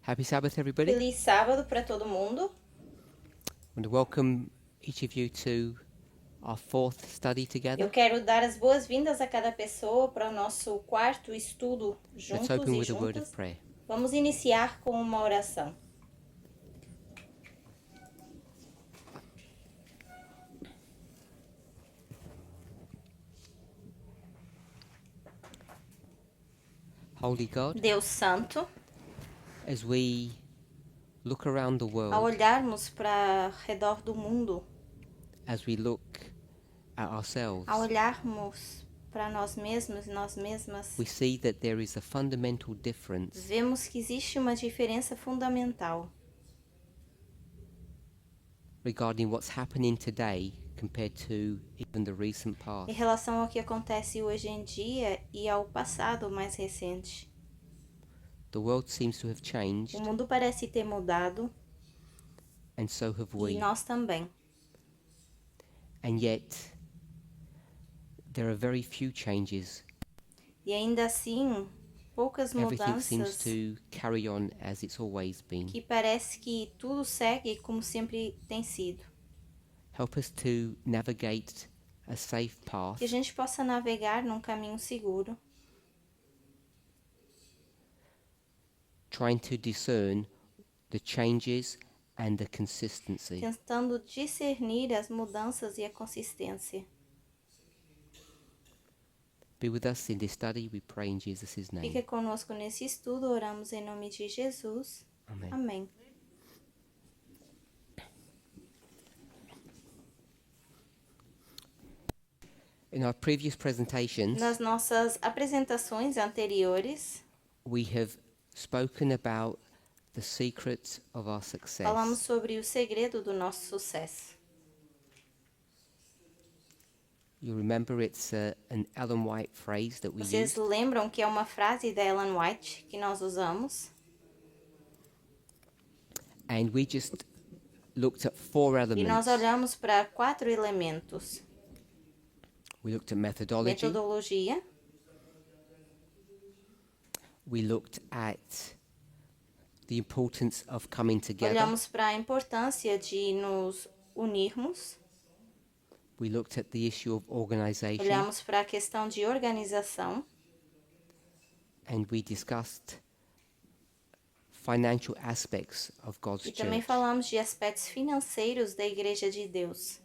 Happy Sabbath, everybody. Feliz sábado para todo mundo. I want to welcome each of you to our fourth study together. Eu quero dar as boas-vindas a cada pessoa para o nosso quarto estudo Let's juntos open e with a word of juntas. prayer. Vamos iniciar com uma oração. Holy God, Deus Santo, as we look around the ao world, olharmos para redor do mundo, as we look at ourselves, ao olharmos para nós mesmos e nós mesmas, we see that there is a fundamental difference vemos que existe uma diferença fundamental regarding what's happening today compared to even the recent em past. relação ao que acontece hoje em dia e ao passado mais recente. The world seems to have O changed, mundo parece ter mudado and so have e we. nós também. And yet, there are very few changes. E ainda assim, poucas Everything seems mudanças to carry on as it's always been. que parece que tudo segue como sempre tem sido. Help us to navigate a safe path, Que a gente possa navegar num caminho seguro, trying to discern the changes and the consistency. tentando discernir as mudanças e a consistência. Be with us in this study, we pray in Jesus' name. Fica conosco nesse estudo, oramos em nome de Jesus. Amen. Amém. In our previous presentations, Nas nossas apresentações anteriores, we have spoken about the secrets of our falamos success. sobre o segredo do nosso sucesso. You remember it's an Ellen White phrase that we Vocês use. lembram que é uma frase da Ellen White que nós usamos? And we just looked at four E elements. nós olhamos para 4 elementos: We looked at methodology. metodologia, We looked at the importance of coming together. olhamos para a importância de nos unirmos, We looked at the issue of organization. olhamos para a questão de organização And we discussed financial aspects of God's e também church. falamos de aspectos financeiros da Igreja de Deus.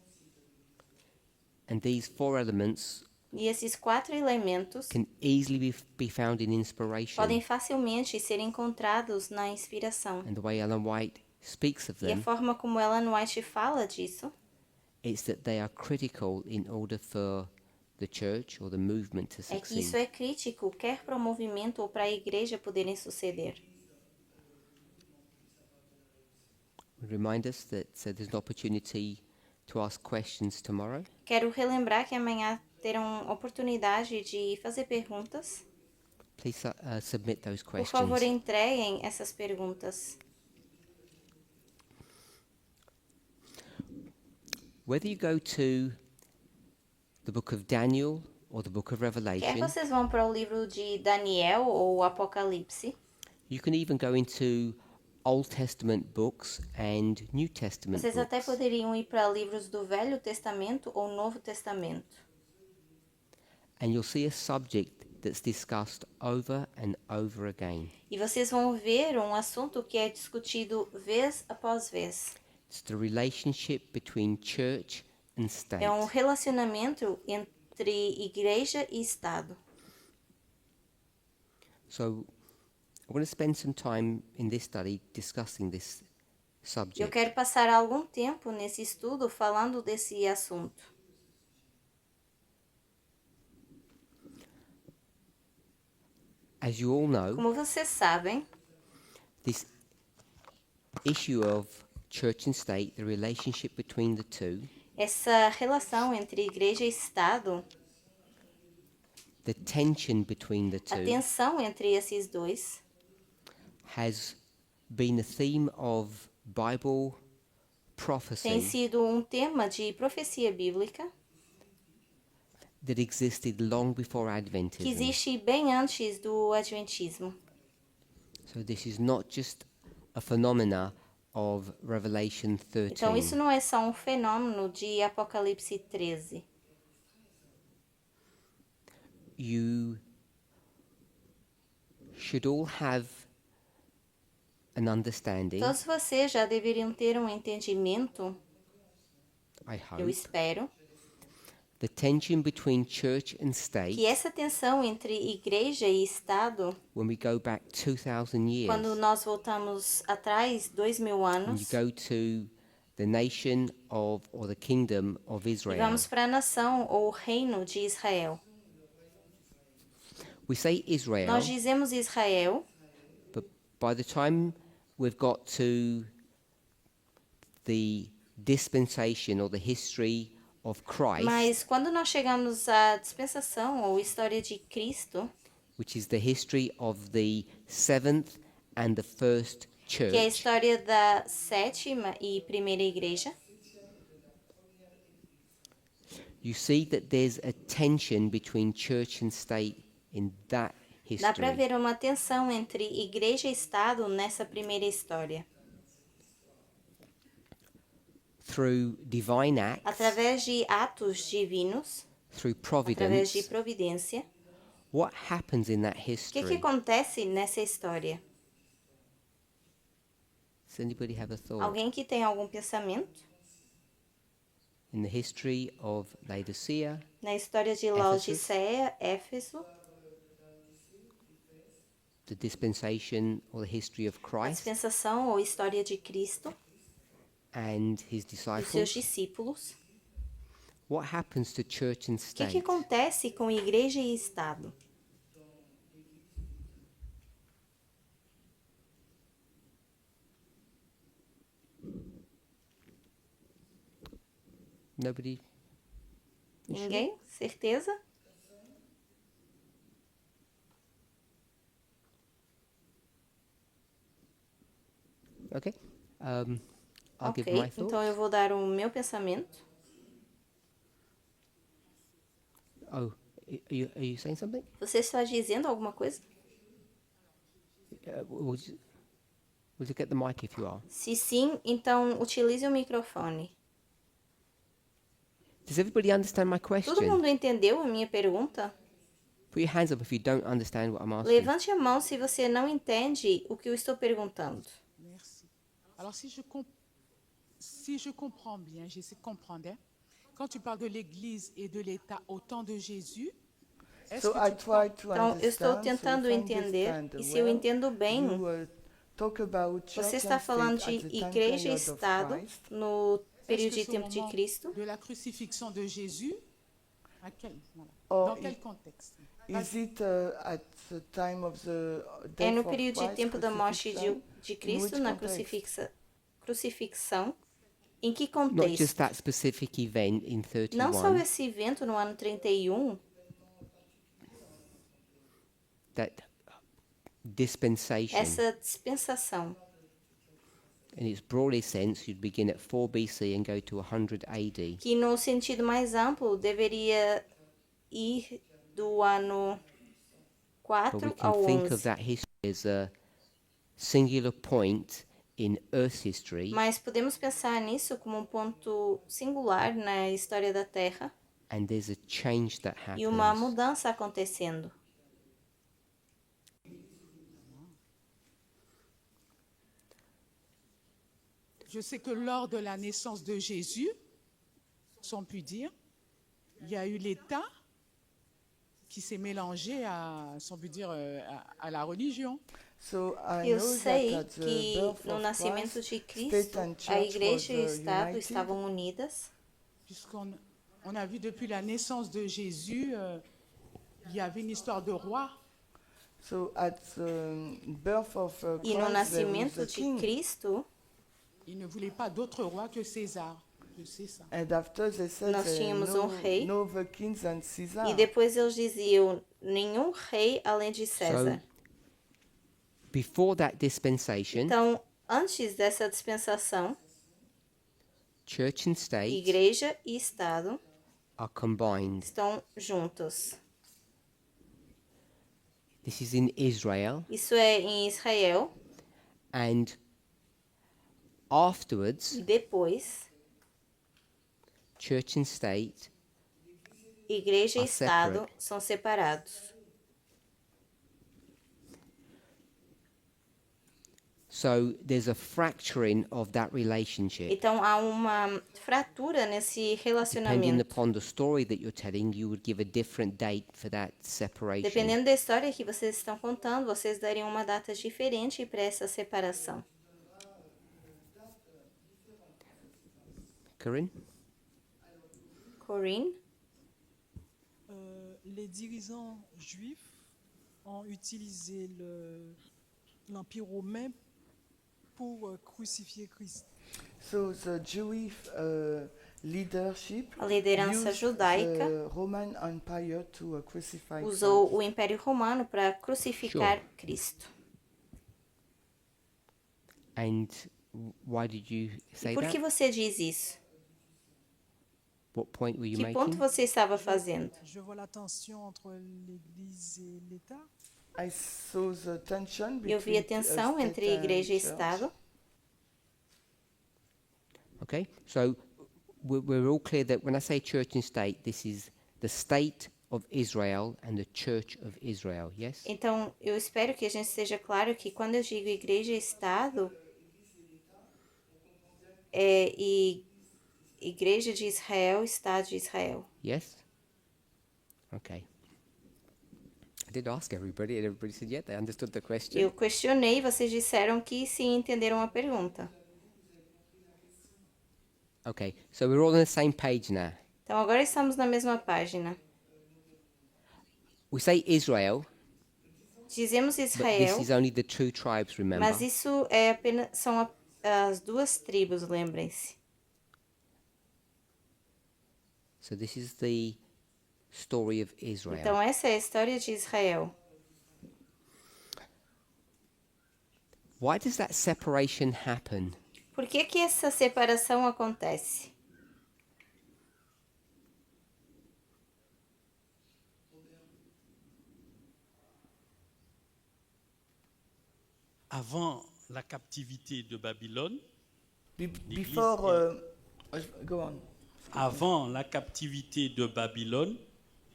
And these four elements E esses 4 elementos can easily be found in inspiration. podem facilmente ser encontrados na inspiração. And the way Ellen White speaks of E a them, forma como Ellen White fala disso it's that they are critical in order for the church or the movement to é que isso succeed. é crítico, quer para o movimento ou para a igreja poderem suceder. We remind us that there's an opportunity to ask questions tomorrow. Quero relembrar que amanhã terão oportunidade de fazer perguntas. Please submit those Por questions. favor, entreguem essas perguntas. Whether you go to the book of Daniel or the book of Quer Revelation, vocês vão para o livro de Daniel ou Apocalipse, you can even go into Old Testament books and New Testament vocês até books. poderiam ir para livros do Velho Testamento ou Novo Testamento. And you'll see a subject that's discussed over and over again. E vocês vão ver um assunto que é discutido vez após vez. It's the relationship between church and state. É um relacionamento entre igreja e Estado. So I want to spend some time in this study discussing this Eu subject. quero passar algum tempo nesse estudo falando desse assunto. As you all know, Como vocês sabem, this issue of church and state, the relationship between the two, essa relação entre igreja e Estado, the tension between the a two, tensão entre esses dois, has been a theme of Bible tem prophecy sido um tema de profecia bíblica that existed long before que Adventism. existe bem antes do Adventismo. So this is not just a phenomena of Revelation Então, isso 13. não é só um fenômeno de Apocalipse 13. You should all have an understanding, Todos vocês já deveriam ter um entendimento, I eu hope, espero, the tension between church and que state, essa tensão entre igreja e Estado, when we go back 2,000 years, quando nós voltamos atrás 2000 when you anos, go to the nation of, or the kingdom of e Israel, vamos para a nação ou o reino de Israel. we say Israel, Nós dizemos Israel, but by the time we've got to the dispensation or the history of Christ, mas quando nós chegamos à dispensação ou história de Cristo, which is the history of the seventh and the first que é a church, história da sétima e primeira igreja, you see that there's a tension between church and state in that dá para history. ver uma tensão entre igreja e Estado nessa primeira história. Through divine acts, Através de atos divinos, through através de providence, providência, what happens in that o que history? acontece nessa história? Does anybody have a thought? Alguém que tem algum pensamento? In the history of Laodicea, Na história de Laodiceia, Éfeso, the dispensation or the history of a Christ dispensação ou história de Cristo and his e seus disciples, discípulos, what happens to church and o que state? acontece com igreja e Estado? Nobody? You sure? Ninguém? Certeza? Okay. I'll give my Ok, thought. então eu vou dar o meu pensamento. Oh, are you saying something? Você está dizendo alguma coisa? Would you get the mic if you are? Se sim, então utilize o microfone. Does everybody understand my Todo question? mundo entendeu a minha pergunta? Put your hands up if you don't understand what I'm asking. Levante a mão se você não entende o que eu estou perguntando. Merci. Alors, si je comprends bien, j'essaie de comprendre, hein. Quand tu parles de l'Église et de l'État au temps de Jésus, est-ce So I que tu try to Então, eu estou understand. tentando so if I entender, understand e se eu well, entendo bem, you talk about church você está and falando state de at the time igreja e period of Estado Christ. no est-ce período que de c'est au tempo de moment Cristo? de la crucifixion de Jésus, voilà. Or Dans quel i- contexte? Is it at the time of the É death no of período de Christ, tempo da morte crucifixion? de Cristo, which na context? crucifixão. Em que Not just contexto? that specific event in Não só 31, esse evento no ano 31, that dispensation. essa dispensação. In its broadest sense, you'd begin at 4 BC and go to 100 AD. Que no sentido mais amplo deveria ir do ano But we 4 can ao think of 11. that history as a singular point in Earth's history, Mas podemos pensar nisso como um ponto singular na história da Terra and there's a change that e uma happens. mudança acontecendo. Je sais que lors de la naissance de Jésus, si on peut dire, il y a eu l'État qui s'est mélangé à, si on peut dire, à la religion. So I Eu know sei that at the que birth no of nascimento Christ, de state Cristo, and a church igreja e o was Estado united. estavam unidas. Puisqu'on a vu depuis la naissance de Jésus, il y avait une histoire de roi. So at the birth of E no Christ, there was nascimento a de king. Cristo, Il ne voulait pas d'autre roi que César. C'est ça. And after they said Nós tínhamos rei. no other kings than Caesar. e depois eles diziam nenhum rei além de César. Before that dispensation, Então, antes dessa dispensação, church and state igreja e Estado are combined. estão juntos. This is in Israel, Isso é em Israel, and Afterwards, E depois, church and state igreja e are Estado separate. são separados. So there's a fracturing of that relationship. Então há uma fratura nesse Depending relacionamento. upon the story that you're telling, you would give a different date for that separation. Dependendo da história que vocês estão contando, vocês dariam uma data diferente para essa separação. Corinne? Corinne? Les dirigeants juifs ont utilisé l'Empire romain pour crucifier Christ. So the Jewish leadership A liderança used judaica the Roman Empire to crucify usou Christ. o Império Romano para crucificar Sure. Cristo. And why did you E say por que that? você diz isso? What point were you Que ponto making? você estava fazendo? Je vois la tension entre l'Église et l'État. I saw the tension Eu vi a between tensão state entre and igreja e church. Estado. Okay, so we're all clear that when I say church and state, this is the state of Israel and the church of Israel, yes? Então, eu espero que a gente esteja claro que quando eu digo igreja e Estado, e igreja de Israel, Estado de Israel. Yes? Okay. I did ask everybody, and everybody said, yeah, they understood the question. Eu questionei, vocês disseram que sim, entenderam a pergunta. Okay, so we're all on the same page now. Então, agora estamos na mesma página. We say Israel, Dizemos but this Israel, is only the two tribes, remember? mas isso são as duas tribos, lembrem-se. So this is the story of Israel. Então, essa é a história de Israel. Why does that separation happen? Por que que essa separação acontece? Avant la captivité de Babylone, Before, go on. avant la captivité de Babylone,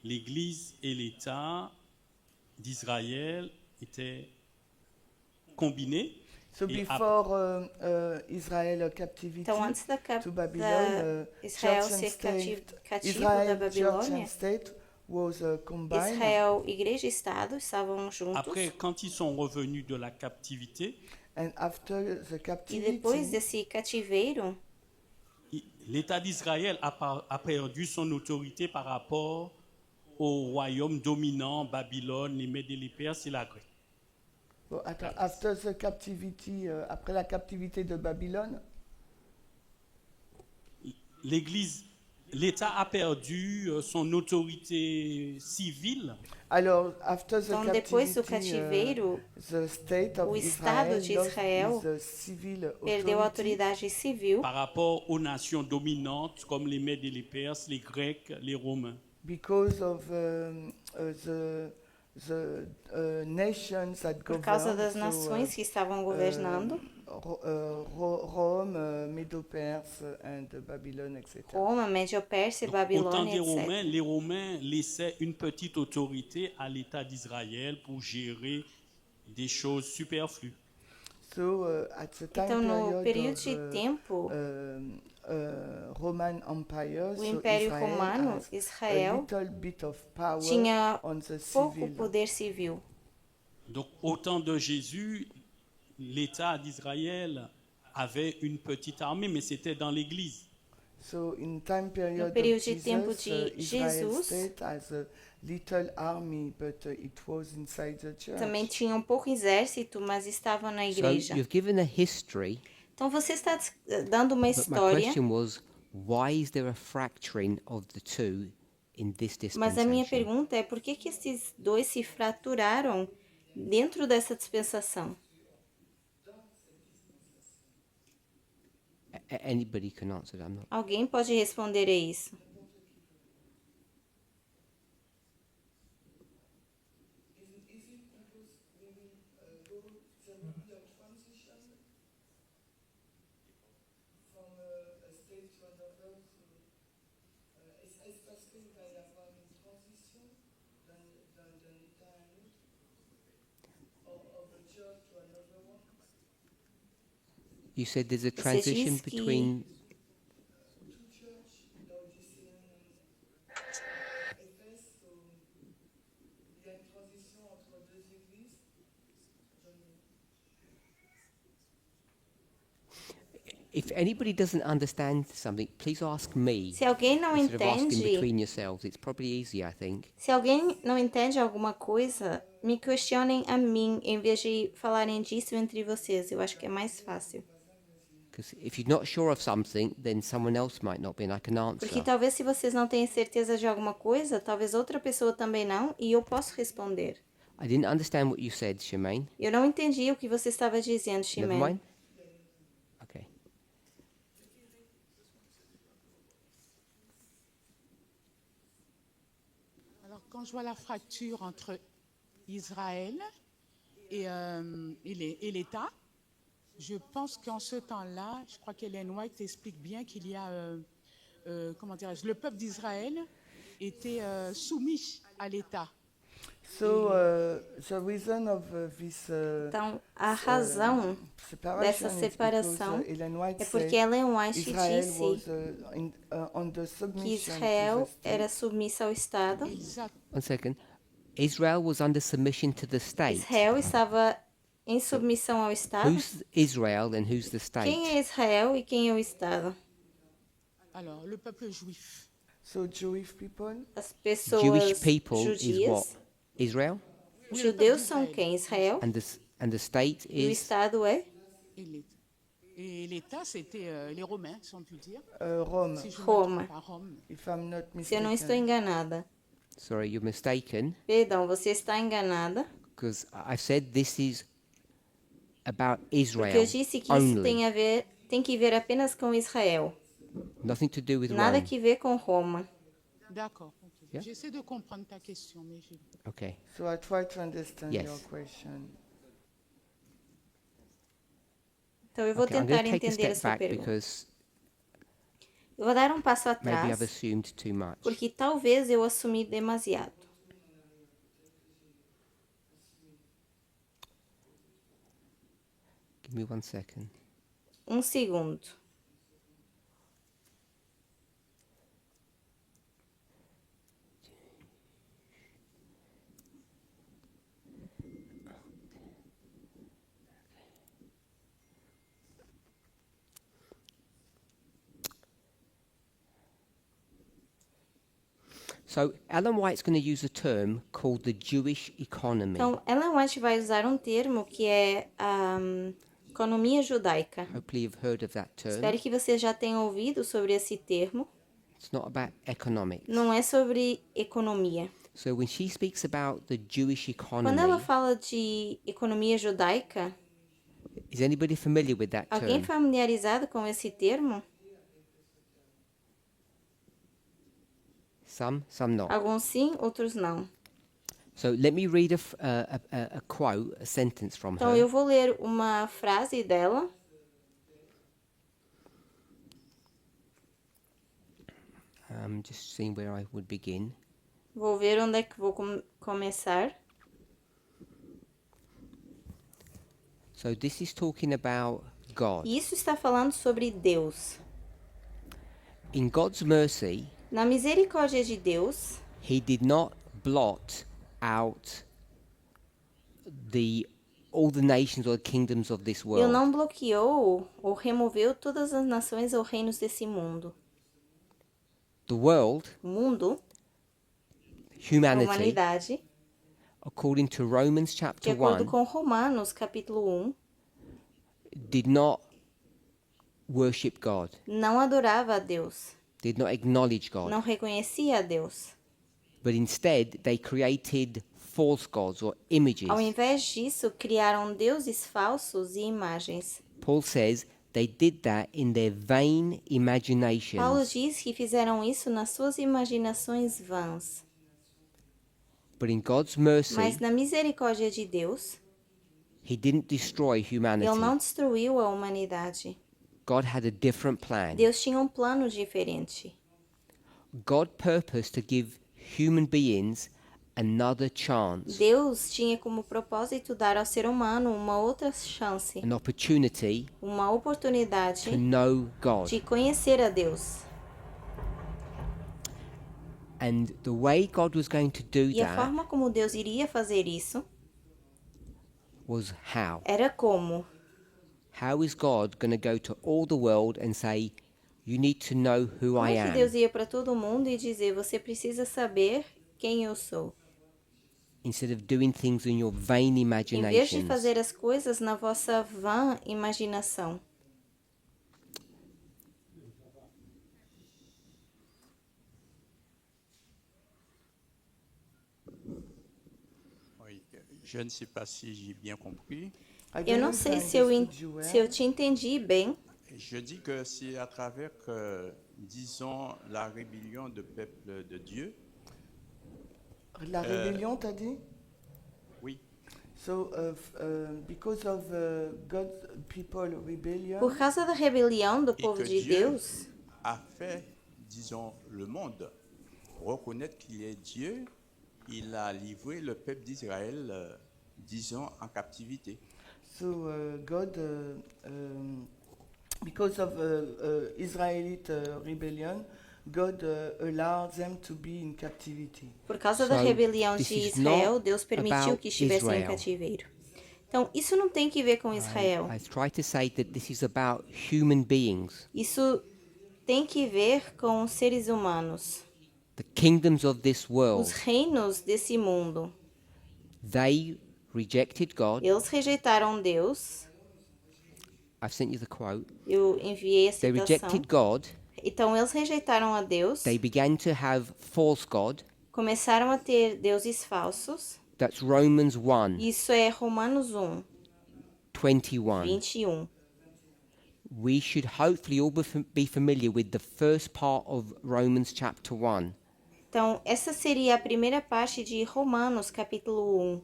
l'Église et l'État d'Israël étaient combinés. So Et before Israel captivity Então, antes da to Babylon, Israel church and ser state, cativo da Israel, church Babilônia, and state was combined. Israel, igreja e Estado estavam juntos. Après, quand ils sont revenus de la captivité, And after the E captivity, depois desse cativeiro, l'État d'Israël a perdu son autorité par rapport au royaume dominant, Babylone, les Mèdes et les Perses et la Grèce. Bon, attends, after the captivity, après la captivité de Babylone, L'État a perdu son autorité civile alors after the então depois do captivity, cativeiro, the state of o Estado Israel de lost Israel its civil perdeu a authority. autoridade civil par rapport aux nations dominantes comme les Mèdes et les Perses, les Grecs, les Romains. Because of the nations that por causa govern, das so, nações que estavam governando, Rome, Medo-Perse, and Babylon, etc. Roma, Médio-Pérsia, Donc, au temps Babilônia, des Romains, etc. les Romains laissaient une petite autorité à l'État d'Israël pour gérer des choses superflues. So at the time Então, no período of de tempo, Roman Empire, o so Império Israel Romano, has a Israel, little bit of power tinha on the pouco civil. poder civil. Donc, au temps de Jésus, l'État d'Israël avait une petite armée, mais c'était dans l'Église. So in time period No período of de tempo Jesus, de Israel Jesus, state has a little army, but it was inside the church. também tinha um pouco exército, mas estava na So igreja. you've given a history, Então você está dando uma but my história, question was, why is there a fracturing of the two in this mas a minha dispensation? pergunta é por que que esses dois se fraturaram dentro dessa dispensação? Anybody can answer that. I'm not. Alguém pode responder a isso? You said there's a Você transition diz que between. If anybody doesn't understand something, please ask me. se alguém não Instead of asking entende, between yourselves, it's probably easier, I think. se alguém não entende alguma coisa, me questionem a mim em vez de falarem disso entre vocês. Eu acho que é mais fácil. Because if you're not sure of something, then someone else might not be, and I can Porque answer. talvez se vocês não tenham certeza de alguma coisa, talvez outra pessoa também não, e eu posso responder. I didn't understand what you said, Shemaine. Eu não entendi o que você estava dizendo, Never Chimene. mind. Okay. Alors, quand je vois la fracture entre Israël et l'État, je pense qu'en ce temps-là, je crois qu'Ellen White explique bien qu'il y a, comment dirais-je, le peuple d'Israël était soumis à l'État. So the reason of this Então, a razão separation dessa is separação because, Ellen White é porque said Ellen White Israel disse was under que submission Israel to the era state. submissa ao Estado. Exact. 1 second. Israel was under submission to the state. Israel estava em submissão ao Estado. Who's Israel and who's the state? Quem é Israel e quem é o Estado? Alors, le peuple juif. So Jewish people, As pessoas Jewish people is what? judias. Israel? Os judeus são quem? Israel. And the state E o is Estado é Et l'État, c'était les Romains, si on peut dire. Rome, Si je me Rome. trompe pas, Rome. if I'm not Se eu não estou mistaken. enganada. sorry, you're mistaken Perdão, você está enganada. because I said this is about Israel Porque eu disse que isso only. tem que ver apenas com Israel. Nothing to do with Nada Rome. que ver com Roma. D'accord. ok. Yeah. J'essaie de comprendre ta question, mais j'ai... Okay. So I try to understand Yes. your question. Então eu vou Okay, I'm tentar going to take a entender a step sua back pergunta. because Eu vou dar um passo maybe I've atrás, assumed too much. porque talvez eu assumi demasiado. Give me 1 second. Um segundo. So Ellen White's going to use a term called the Jewish economy. Então, Ellen White vai usar um termo que é a economia judaica. Hopefully you've heard of that term. Espero que você já tenha ouvido sobre esse termo. It's not about economics. Não é sobre economia. So when she speaks about the Jewish Quando ela economy, fala de economia judaica, is anybody familiar with that alguém term? familiarizado com esse termo? Some not. Alguns sim, outros não. So let me read a quote, a sentence from Então, her. eu vou ler uma frase dela. Just seeing where I would begin. Vou ver onde é que vou começar. So this is talking about God. E isso está falando sobre Deus. In God's mercy, Na misericórdia de Deus, He did not blot out all the nations or nations of this Ele world. não bloqueou ou removeu todas as nações ou reinos desse mundo. The world, O mundo, a humanity, humanidade, according to Romans de chapter acordo 1, com Romanos, capítulo 1, did not worship God, não adorava a Deus, did not acknowledge God, não reconhecia a Deus. but instead they created false gods or images. Ao invés disso, criaram deuses falsos e imagens. Paul says they did that in their vain Paulo imaginations. diz que fizeram isso nas suas imaginações vãs. But in God's mercy, Mas na misericórdia de Deus, He didn't destroy Ele humanity. não destruiu a humanidade. God had a different plan. Deus tinha um plano diferente. God purposed to give human beings another chance, Deus tinha como propósito dar ao ser humano uma outra chance, an opportunity uma oportunidade to know God. de conhecer a Deus. And the way God was going to do E a that forma como Deus iria fazer isso was how. era como? How is God going to go to all the world and say, you need to know who Como I é que Deus am, ia para todo mundo e dizer, você precisa saber quem eu sou? instead of doing things in your vain Em vez de imaginations? fazer as coisas na vossa vã imaginação. Oui, je ne sais pas si j'ai bien compris. I Eu don't não know if sei I se eu, understood you se eu well. te entendi bem. Je dis que c'est à travers, disons, la rébellion du peuple de Dieu. La rébellion, t'as dit? Oui, So, because of God's people rebellion, Por causa da rebelião do Et povo que de Dieu Deus, a fait, disons, le monde reconnaître qu'il est Dieu. Il a livré le peuple d'Israël, disons, en captivité. so God, because of Israelite rebellion, God allowed them to be in captivity. por causa da So, rebelião this de is Israel, not Deus permitiu about que estivessem em Israel. cativeiro. Então, isso não tem que ver com Israel. I try to say that this is about human beings, Isso tem que ver com os seres humanos. the kingdoms of this world. Os reinos desse mundo. They rejected God. Eles rejeitaram Deus. I've sent you the quote. Eu enviei a They citação. rejected God. Então, eles rejeitaram a Deus. They began to have false God. Começaram a ter deuses falsos. That's Romans 1, Isso é Romanos 1, 21. 21. We should hopefully all be familiar with the first part of Romans chapter 1. Então, essa seria a primeira parte de Romanos, capítulo 1.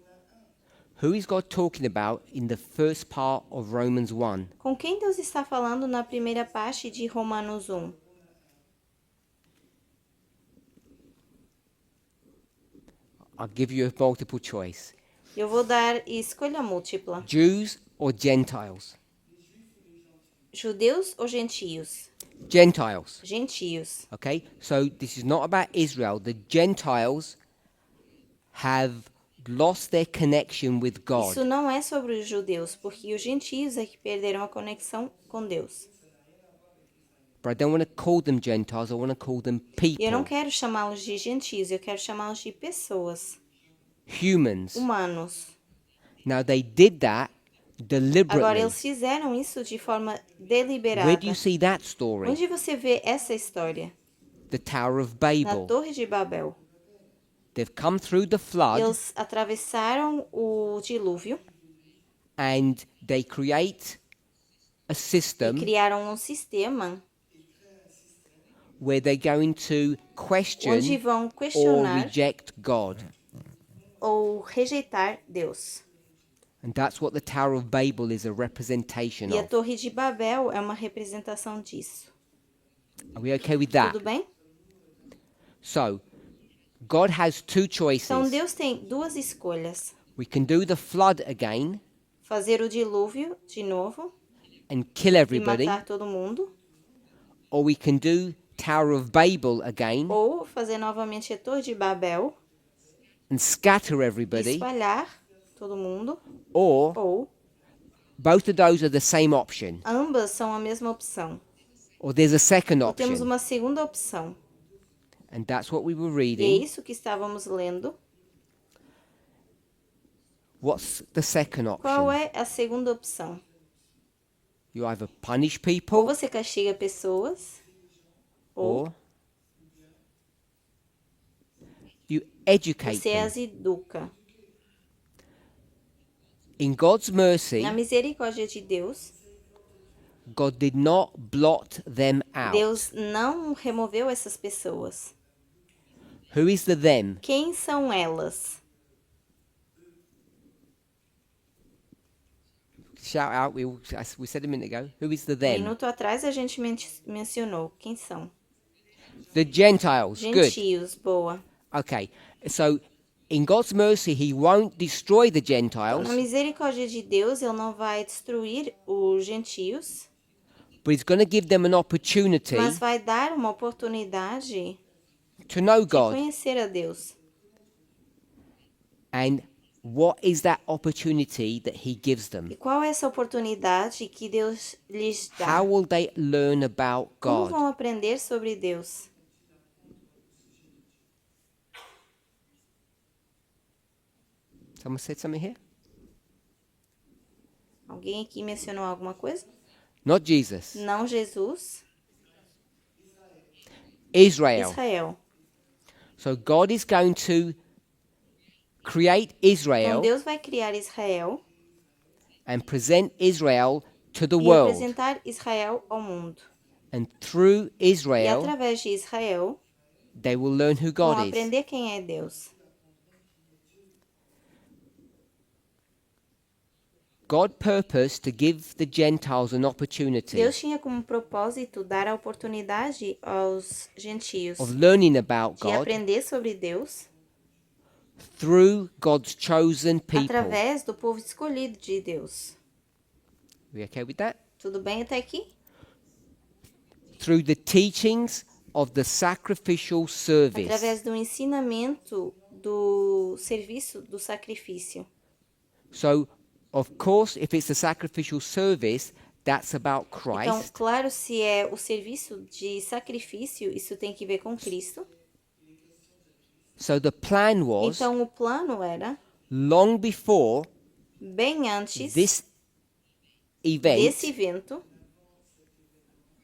Who is God talking about in the first part of Romans 1? Com quem Deus está falando na primeira parte de Romanos 1? I'll give you a multiple choice. Eu vou dar escolha múltipla. Jews or Gentiles? Judeus ou gentios? Gentiles. Gentios. Okay? So this is not about Israel. The Gentiles have lost their connection with God. Isso não é sobre os judeus, porque os gentios é que perderam a conexão com Deus. But I don't want to call them Gentiles, I want to call them E eu não people. quero chamá-los de gentios, eu quero chamá-los de pessoas, Humans. humanos. Now they did that Agora, deliberately. eles fizeram isso de forma Where deliberada. do you see that story? Onde você vê essa história? The Tower of Na Babel. Torre de Babel. They've come through the flood Eles atravessaram o dilúvio and they create a e system criaram um sistema where they're going to question onde vão or questionar reject God. ou rejeitar Deus. And that's what the Tower of Babel is a representation E a of. Torre de Babel é uma representação disso. Are we okay with that? Tudo bem? So, God has two Então choices. Deus tem duas escolhas: We can do the flood again fazer o dilúvio de novo and kill e everybody, matar todo mundo, or we can do Tower of Babel again ou fazer novamente a Torre de Babel, and scatter everybody, espalhar todo mundo, or ou both of those are the same option, ambas são a mesma opção. or there's a second Ou temos option. uma segunda opção. And that's what we were E é reading. isso que estávamos lendo. What's the second Qual option? é a segunda opção? You either punish Ou people você castiga pessoas, ou or you educate você them. as educa. In God's mercy, Na misericórdia de Deus, God did not blot them out. Deus não removeu essas pessoas. Who is the them? Quem são elas? Shout out. We said a minute ago. Who is the Um them? minuto atrás a gente mencionou. Quem são? The Gentiles. Good. Gentios, boa. Okay. So in God's mercy, He won't destroy the Na Gentiles, misericórdia de Deus, ele não vai destruir os gentios, but He's going to give them an opportunity mas vai dar uma oportunidade to know de God. conhecer a Deus. And what is that opportunity that He gives them? E qual é essa oportunidade que Deus lhes dá? How will they learn about Como God? vão aprender sobre Deus? Someone said something here? Alguém aqui mencionou alguma coisa? Not Jesus. Não Jesus, Israel. Israel. So God is going to create Então Israel Deus vai criar Israel and present Israel to the e world. apresentar Israel ao mundo. And through E Israel, através de Israel, they will learn who vão God is. aprender quem é Deus. God purposed to give the Gentiles an opportunity Deus tinha como propósito dar a oportunidade aos gentios of learning about de God aprender sobre Deus through God's chosen people. através do povo escolhido de Deus. We okay with that? Tudo bem até aqui? Through the teachings of the sacrificial service. Através do ensinamento do serviço do sacrifício. So, of course, if it's a sacrificial service, that's about Então, Christ. claro, se é o serviço de sacrifício, isso tem que ver com Cristo. So the plan was, Então, o plano era, long before bem antes this event, desse evento,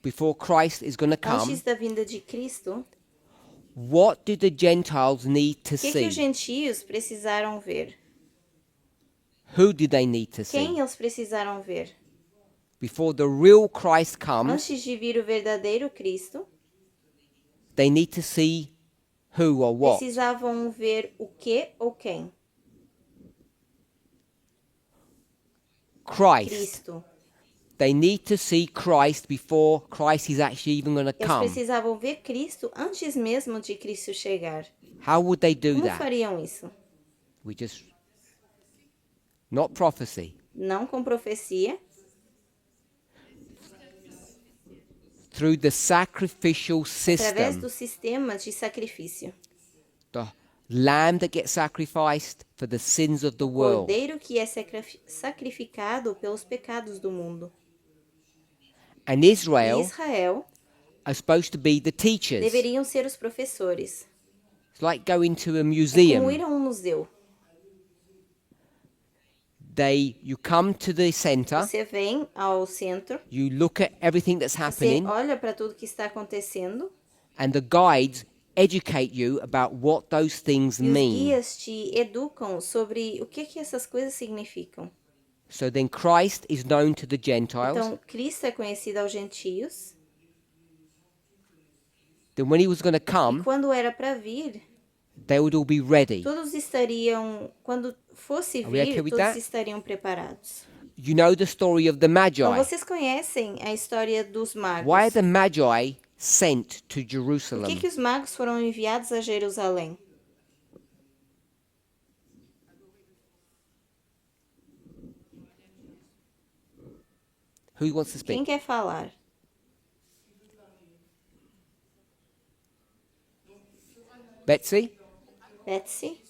before Christ is going to come, antes da vinda de Cristo, what did the Gentiles need to o que os see? gentios precisaram ver? Who did they need to Quem see? eles precisaram ver? Before the real Christ comes, Antes de vir o verdadeiro Cristo, they need to see who or what? precisavam ver o que ou quem? Christ. Cristo. They need to see Christ before Christ is actually even going to Eles come. precisavam ver Cristo antes mesmo de Cristo chegar. How would they do Como that? fariam isso? We just, not prophecy, Não com profecia, through the sacrificial através system. do sistema de sacrifício. The lamb that gets sacrificed for the sins of the world. Cordeiro que é sacrificado pelos pecados do mundo. And E Israel Israel are supposed to be the teachers. deveriam ser os professores. It's like going to a É como museum. ir a um museu. You come to the center, Você vem ao centro, you look at everything that's você happening, olha para tudo que está acontecendo and the guides educate you about what those things e os mean. guias te educam sobre o que essas coisas significam. So then Christ is known to the Gentiles. Então, Cristo é conhecido aos gentios. Then when he was going to E come, quando era para vir, they would all be ready. todos estariam, quando fosse Are we okay vir, with todos that? estariam preparados. You know the story of the Magi. Então, vocês conhecem a história dos magos. Why are the Magi sent to Por Jerusalem? que os magos foram enviados a Jerusalém? Who wants to Quem speak? quer falar? Betsy? Betsy?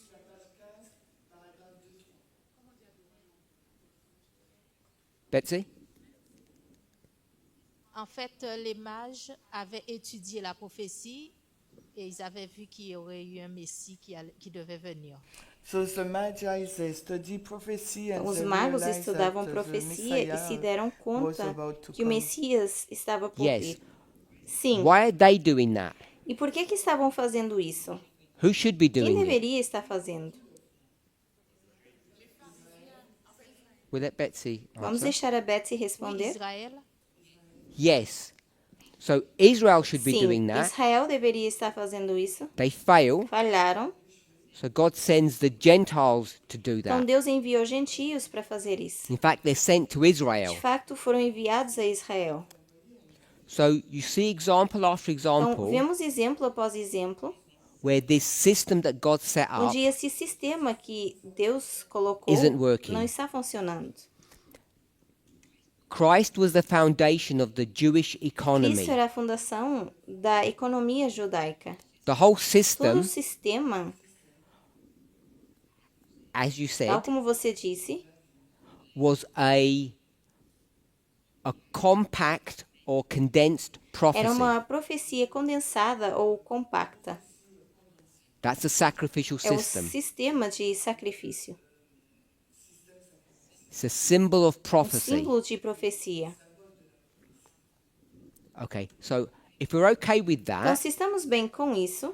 Betsy? En fait, les mages avaient étudié la prophétie et ils avaient vu qu'il y aurait eu un Messie qui devait venir. So the Magi they study prophecy and Então, os they magos realize estudavam that profecia e Messiah se deram was conta about to que o come. Messias estava por Yes. vir. Sim. Why are they doing that? E por que estavam fazendo isso? Who should be Quem doing it? deveria estar fazendo? Will let Betsy Vamos answer? deixar a Betsy Oui, responder? Israël, Yes. So Israel should be Sim, doing that. Israel deveria estar fazendo isso. They fail. Falharam. So God sends the Gentiles to do Então that. Deus enviou gentios para fazer isso. In fact, they're sent to Israel. De facto, foram enviados a Israel. So you see example after Então, example vemos exemplo após exemplo, where this system that God set up onde esse sistema que Deus colocou isn't working. não está funcionando. Christ was the foundation of the Jewish economy. Cristo era a fundação da economia judaica. The whole Todo system, o sistema, as you tal said, como você disse, was a compact or condensed era prophecy. uma profecia condensada ou compacta. That's a sacrificial É o system. sistema de sacrifício. It's a symbol of Um prophecy. símbolo de profecia. Okay, so if we're okay with Então, that, se estamos bem com isso,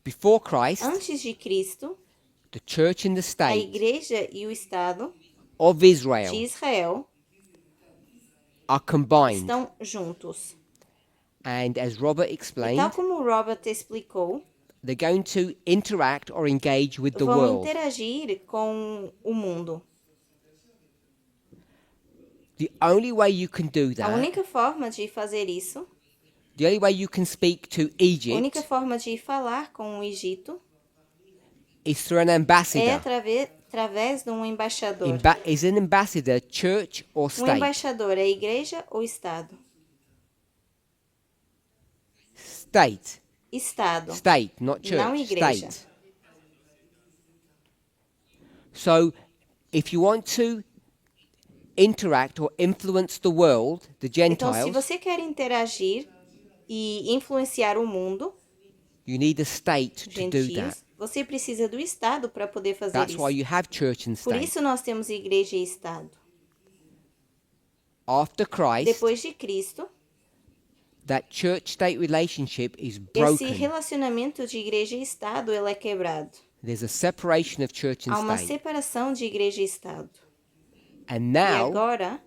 before Christ, antes de Cristo, the church and the a state igreja e o Estado of de Israel Israel are combined. estão juntos. And as Robert E explained, tal como o Robert explicou, they're going to interact or engage with the vão world. interagir com o mundo. The only way you can do A that, única forma de fazer isso, the only way you can speak to a única Egypt forma de falar com o Egito is through an é ambassador. através de um embaixador. Is an ambassador church or Um state? embaixador é igreja ou Estado? State. Estado. State, not church. Não igreja. State. So, if you want to interact or influence the world, the Então, se Gentiles, você quer interagir e influenciar o mundo, you need a state to do that. gentios, você precisa do Estado para poder fazer That's isso. why you have church and Por state. isso nós temos igreja e Estado. After Christ, Depois de Cristo, that church-state relationship is esse broken. relacionamento de igreja e Estado ele é quebrado. There's a separation of church and Há uma state. separação de igreja e Estado. And E now, agora,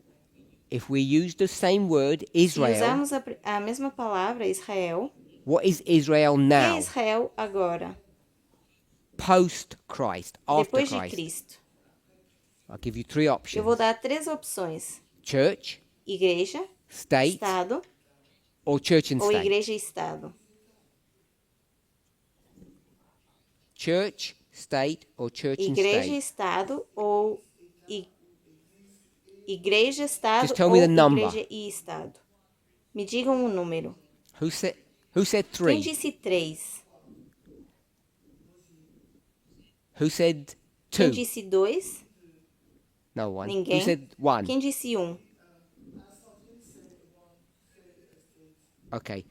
if we use the same word, se Israel, usarmos a mesma palavra, Israel, what is Israel o que é now? Israel agora? Post-Christ, after Depois de Christ. Cristo. I'll give you three Eu options. vou dar 3 opções. Church, Igreja, state, Estado or church and ou state. igreja e Estado. Church, state, or church and Igreja e state. Estado ou igreja, Estado Just tell ou me the number. igreja e Estado. Me digam um número. Who said Quem three? disse 3? Who said Quem two? disse 2? No one. Ninguém. Who said one? Quem disse 1? Okay.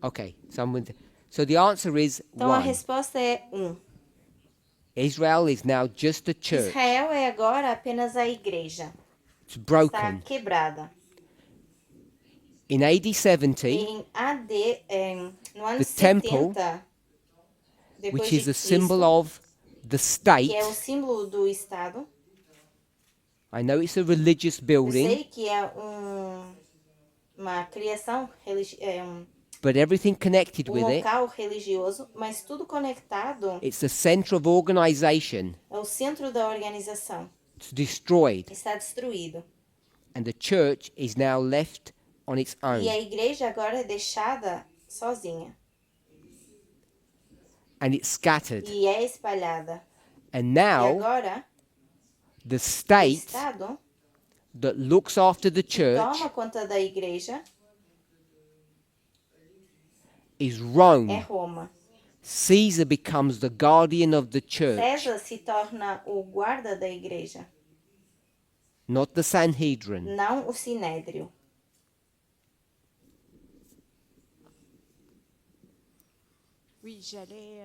Okay. Someone. So the answer is Então a one. resposta é 1. Israel is now just a church. Israel é agora apenas a igreja. It's Está broken. quebrada. In AD 70, Em AD, no ano The 70, temple, depois which de is the Cristo, symbol of the state. que é o símbolo do Estado. I know it's a religious Eu building, sei que é uma criação but everything connected with it, local religioso, mas tudo conectado it's the center of organization. é o centro da organização. It's destroyed, Está destruído. and the church is now left on its own. E a igreja agora é deixada sozinha. And it's scattered. E é espalhada. And E now, agora, the o state Estado that looks after the church toma conta da igreja is é Rome. Roma. Caesar becomes the guardian of the church, César se torna o guarda da igreja, not the Sanhedrin. não o sinédrio. Oui, j'allais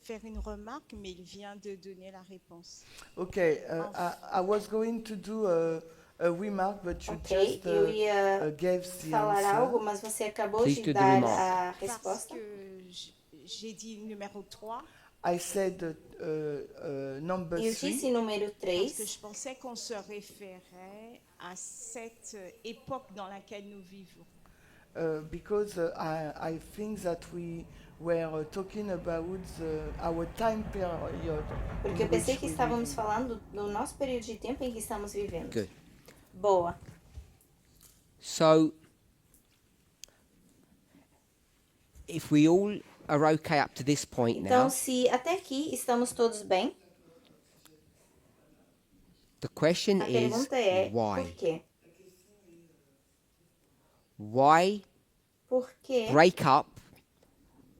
faire une remarque, mais il vient de donner la réponse. Okay, I was going to do a remark, but you Ok, just eu ia gave the falar answer. algo, mas você acabou Please de do the dar remark. a Parce resposta. que j'ai dit numéro 3, I said number Eu 3 disse número parce que 3, je pensais qu'on se référait à cette époque dans laquelle nous vivons. because I think that we were talking about our time period. porque in eu pensei which que we estávamos live. falando do nosso período de tempo em que estamos vivendo. Good. Boa. So, if we all are okay up to this point Então, now, se até aqui estamos todos bem, the question a is pergunta é por why? quê? Why Por quê? break up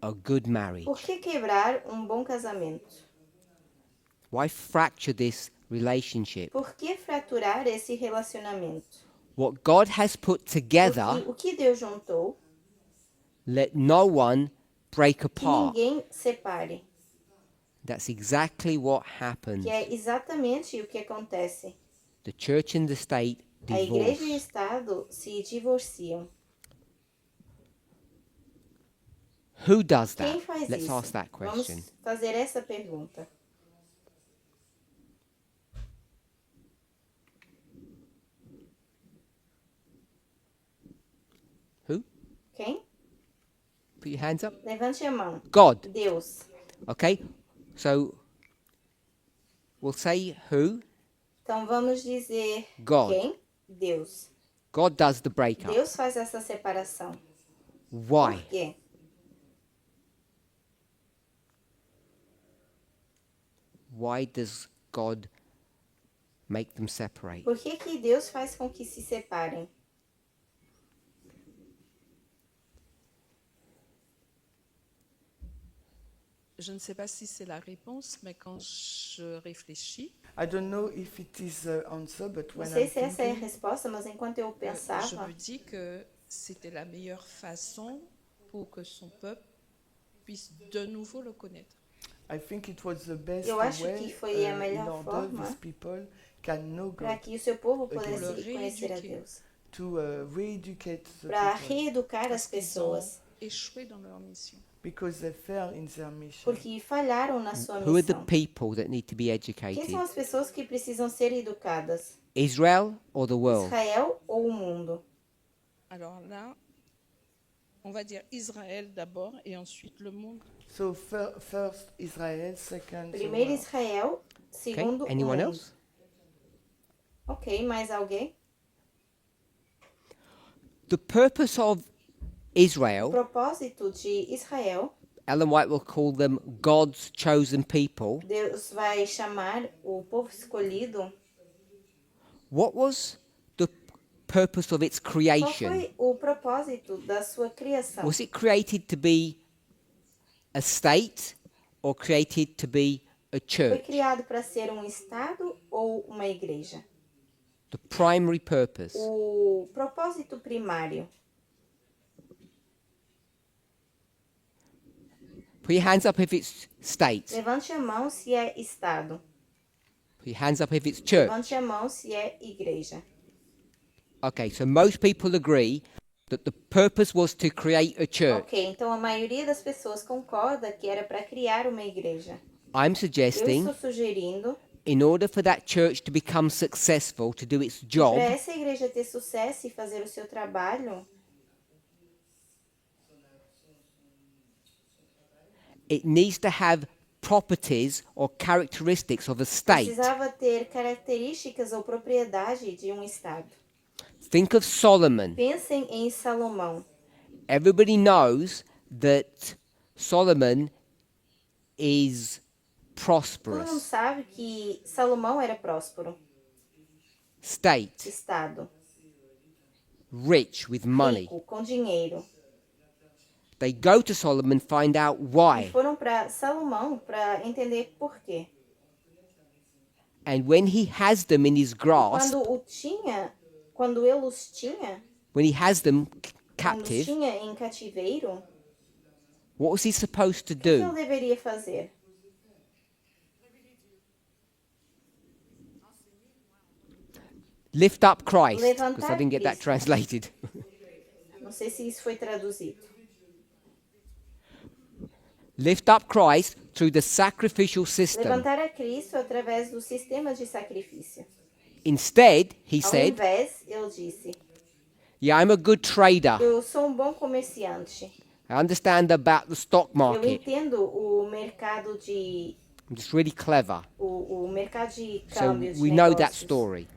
a good marriage? Por que quebrar um bom casamento? Why fracture this relationship? Por que fraturar esse relacionamento? What God has put together, Porque o que Deus juntou, let no one break que apart. ninguém separe. That's exactly what happens. Que é exatamente o que acontece. The church and the state A igreja e o divorce. Estado se divorciam. Who does that? Quem faz Let's isso? ask that question. Vamos fazer essa pergunta. Who? Quem? Put your hands up. Levante a mão. God. Deus. Okay? So we'll say who? Então vamos dizer God. quem? Deus. God does the breakup. Deus faz essa separação. Why? Por quê? Why does God make them separate? Por que que Deus faz com que se separem? Je ne sais pas si c'est la réponse, mais quand je réfléchis, I don't know if it is the answer, but Não when sei I'm se essa é a thinking, resposta, mas enquanto eu je pensava, me dis que c'était la meilleure façon pour que son peuple puisse de nouveau le connaître. I think it was the best Eu acho way que foi a in melhor order forma these people can know para God, que o seu povo Again. pudesse conhecer a Deus, to re-educate the para people, reeducar as Parce qu'ils pessoas, ont échoué dans leur mission. because they fell in their mission. porque falharam na sua Who are the missão. people that need to be Quem educated? são as pessoas que precisam ser educadas? Israel or the world? Israel ou o mundo? Alors là, on va dire Israël d'abord et ensuite le monde. So first Israel, second the Primeiro world. Israel, Okay. segundo o Anyone mundo. else? Ok, mais alguém? The purpose of O Israel, propósito de Israel, Ellen White will call them God's chosen people. Deus vai chamar o povo escolhido. What was the purpose of its Qual creation? foi o propósito da sua criação? Was it created to be a state or created to be a Foi church? criado para ser um estado ou uma igreja? The primary purpose. O propósito primário. Put your hands up if it's state. Levante a mão se é estado. Put your hands up if it's church. Levante a mão se é igreja. Okay, so most people agree that the purpose was to create a church. Ok, então a maioria das pessoas concorda que era para criar uma igreja. I'm Eu suggesting, estou sugerindo in order for that church to become successful, to do its que job, para essa igreja ter sucesso e fazer o seu trabalho, it needs to have properties or characteristics of a state. precisava ter características ou propriedade de um estado. Think of Solomon. Pensem em Salomão. Everybody knows that Solomon is Todo mundo prosperous. sabe que Salomão era próspero, State, estado, rich with money. rico, com dinheiro. They go to Solomon, find out E why. foram para Salomão para entender por quê. And when he has them in his grasp, Quando ele os tinha, when he has them quando os captive, tinha em cativeiro, what was he supposed to o que ele do? deveria fazer? Lift up Christ, because I Levantar didn't get that Cristo. translated. Não sei se isso foi traduzido. Lift up Christ through the sacrificial system. Levantar a Cristo através do sistema de sacrifício. Instead, he Ao said, invés, ele disse: yeah, I'm a good trader. eu sou bom comerciante. I understand about the stock Eu market. entendo o mercado de I'm just really clever. o mercado de So câmbios, we de know that negócios. story.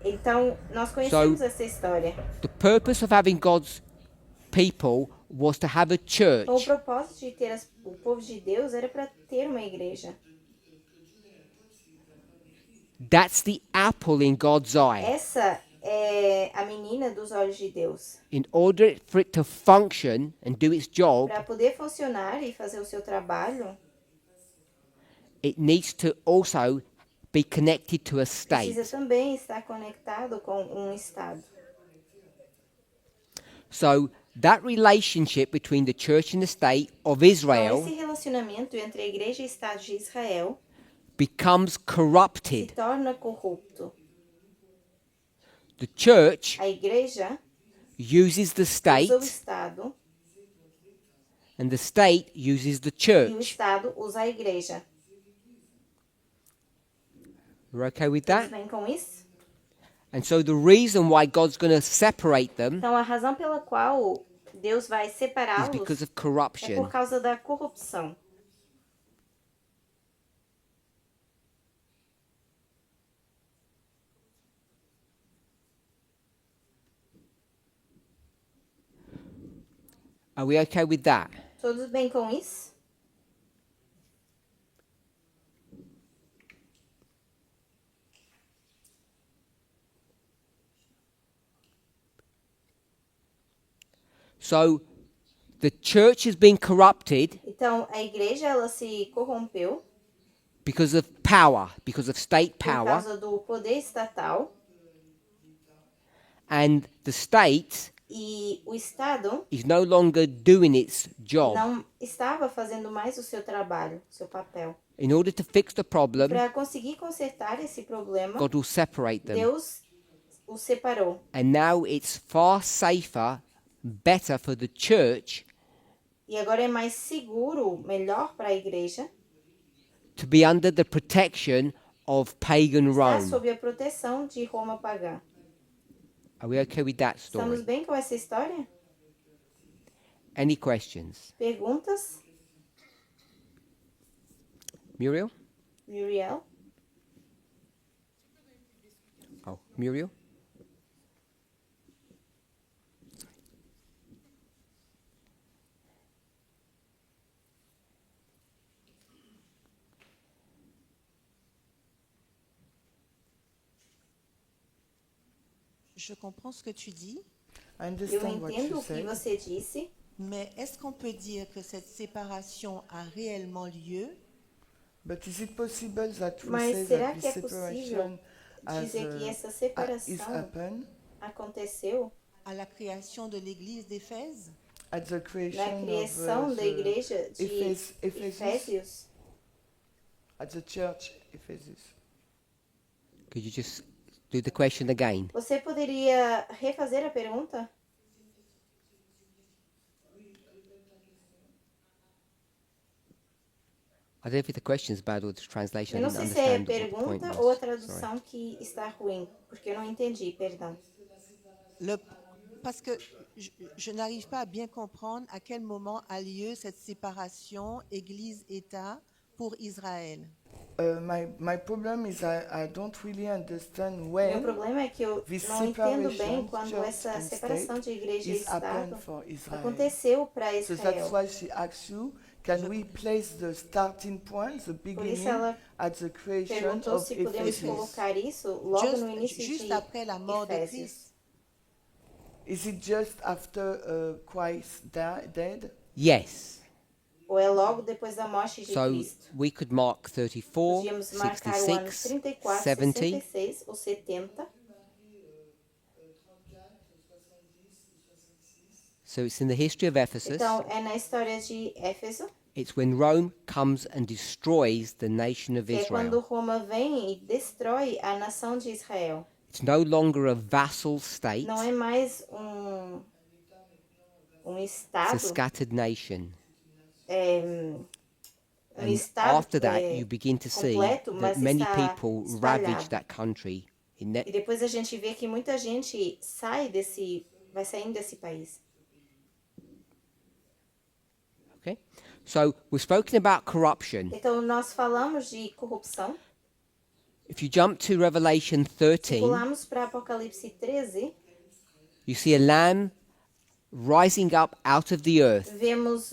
Então, nós conhecemos essa história. The purpose of having God's people was to have a Então, o church. propósito de ter o povo de Deus era para ter uma igreja. That's the apple in God's eye. Essa é a menina dos olhos de Deus. In order for it to function and do its job, Para poder funcionar e fazer o seu trabalho, it needs to also be connected to a state. precisa também estar conectado com um estado. So that relationship between the church and the state of Então, Israel esse relacionamento entre a igreja e o estado de Israel becomes se corrupted. torna corrupto. The church A igreja uses the state, usa o estado and the state uses the e o church. estado usa a igreja. You're okay with Tudo that? bem com isso? And so the reason why God's going to separate them Então, a razão pela qual Deus vai is separá-los because of é corruption. por causa da corrupção. Are we okay with that? Todos bem com isso? So the church has been corrupted Então, a igreja ela se corrompeu because of power, because of state por power, causa do poder estatal and the state e o Estado is no longer doing its job. não estava fazendo mais o seu trabalho, seu papel. In order to fix the problem, Para conseguir consertar esse problema, God will separate them. Deus o separou. And now it's far safer, better for the church E agora é mais seguro, melhor para a igreja, to be under the protection of pagan estar Rome. sob a proteção de Roma pagã. Are we okay with that Estamos story? bem com essa história? Any questions? Perguntas? Muriel? Muriel? Oh, Muriel? Je comprends ce que tu dis, I Eu understand what entendo you o que said, você disse, mais est-ce qu'on peut dire que cette séparation a réellement lieu? but is it possible that we mas say será that que é this possível separation dizer que essa is separação happened aconteceu À la création de l'église d'Éphèse? at the na creation criação of da igreja de Ephesus, Efésios? at the church Ephesus? Could you just do the question again? Você poderia refazer a pergunta? I don't know if the question is bad or the translation. Eu I não didn't sei se é a understand what the point pergunta was. ou a Sorry. tradução que está ruim, porque eu não entendi, perdão. Parce que je n'arrive pas à bien comprendre à quel moment a lieu cette séparation Église-État pour Israël. My problem is I don't really understand Meu when problema é que eu this não entendo bem separation, quando church essa and separação de state, igreja e is happened Estado for Israel. aconteceu para So that's Israel. why she asked you, can we place the starting point, the Por isso beginning, ela at the creation perguntou of se podemos Ephesus? colocar isso logo no início Juste de après la mort de Efésios. Christ. Is it just after Christ dead? Yes. Ou é logo depois da morte de So Cristo? we could mark 34, Podíamos marcar o ano 66, 34, 70. 66 ou 70. So it's in the history of Ephesus. Então, é na história de Éfeso, It's when Rome comes and destroys the nation of que é quando Israel. Roma vem e destrói a nação de Israel. It's no longer a vassal state. Não é mais um estado, It's a scattered nation. um And estado after that, you begin to see completo, that mas many está people ravage espalhado. that country. In E depois a gente vê que muita gente vai saindo desse país. okay? So we've spoken about corruption. Então, nós falamos de corrupção. If you jump to Revelation 13, Pulamos para Apocalipse 13, you see a lamb rising up out of the earth. Vemos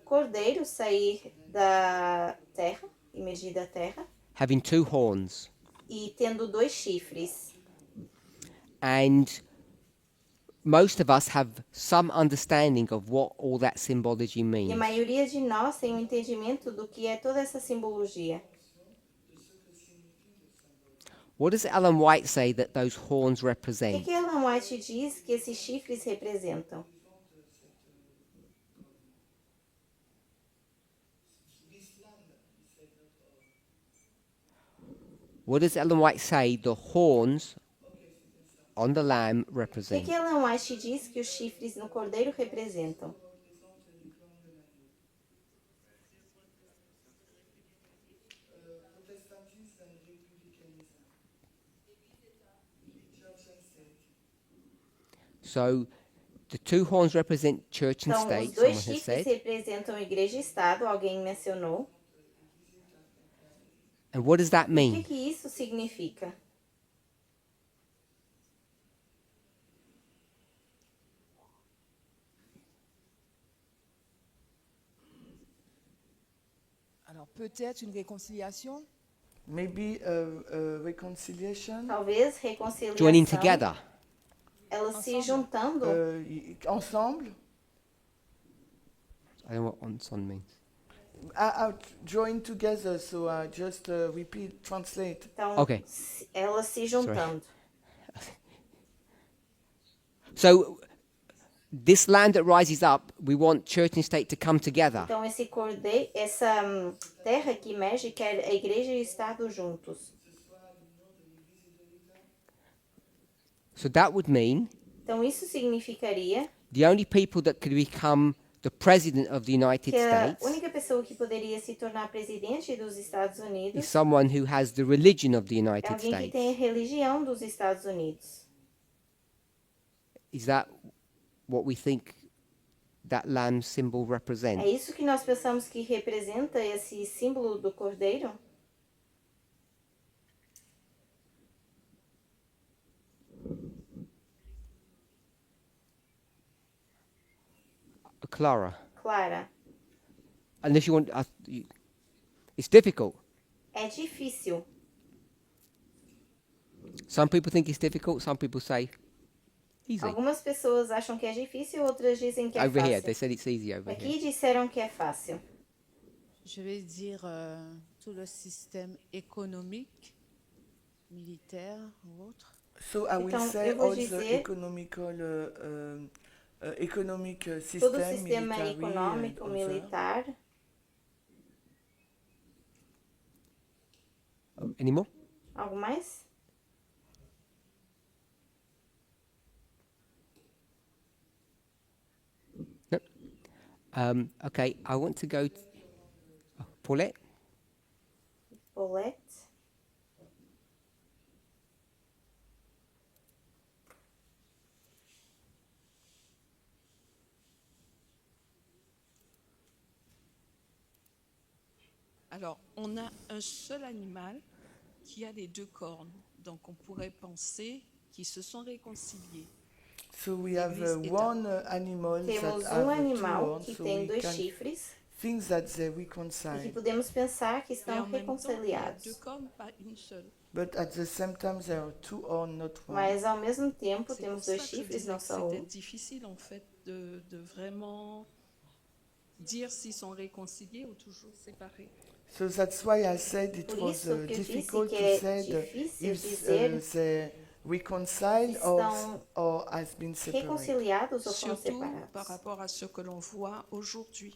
cordeiro sair da terra, emergir da terra, Having 2 horns. e tendo 2 chifres. And most of us have some understanding of what all that symbology E a means. maioria de nós tem um entendimento do que é toda essa simbologia. What does Ellen White say that those horns O represent? que Ellen White diz que esses chifres representam? What does Ellen White say the horns on the lamb O represent? que Ellen White diz que os chifres no cordeiro representam? So the 2 horns represent church and Então, os state, 2 someone has chifres said. representam igreja e Estado, alguém mencionou. And what does that O que mean? que isso significa? Alors peut-être une réconciliation. Maybe a reconciliation. Talvez reconciliação. Joining together. Elas se juntando. Ensemble. I don't know what onson means. Join together, so I just repeat, translate. Então, Okay. elas se juntando. So this land that rises up, we want church and state to come together. Então, esse cordeiro, essa terra que emerge, quer a igreja e o Estado juntos. So that would mean Então, isso significaria the only people that could become the president of the United que a States única pessoa que poderia se tornar presidente dos Estados is Unidos someone who has the religion of the é United alguém que States. tem a religião dos Estados Unidos. Is that what we think that lamb symbol É represents? isso que nós pensamos que representa esse símbolo do cordeiro? Clara, Clara, unless you want, it's difficult. é difícil. Some people think it's difficult. Some people say easy. Algumas pessoas acham que é difícil, outras dizem que é Over here, they fácil. said it's easy over Aqui here. disseram que é fácil. Je vais dire tout le système économique, militaire ou autre. So I will Então, say eu vou all the dizer economic todo o system, sistema military, econômico, and militar. Any more? Algo mais? Okay, I want to go. Paulette. Paulette. Alors, on a un seul animal qui a les 2 cornes. Donc, on pourrait penser qu'ils se sont réconciliés. So we have L'église est one animal Temos that have two animal horns, que so tem we 2 can chifres think that they e que reconcile. podemos pensar que Mais estão en même temps, il y a reconciliados. 2 cornes, pas une seule. But at the same time, there are 2 horns, not one. Mas ao mesmo tempo C'est pour temos ça 2 que je chifres, disais não que só c'était um. difficile, en fait, de vraiment dire s'ils sont réconciliés ou toujours séparés. So that's why I said it Por was isso que eu disse difficult que to é say difícil if dizer they reconcile estão or has been separated. reconciliados ou foram Surtout par separados. rapport à ce que l'on voit aujourd'hui.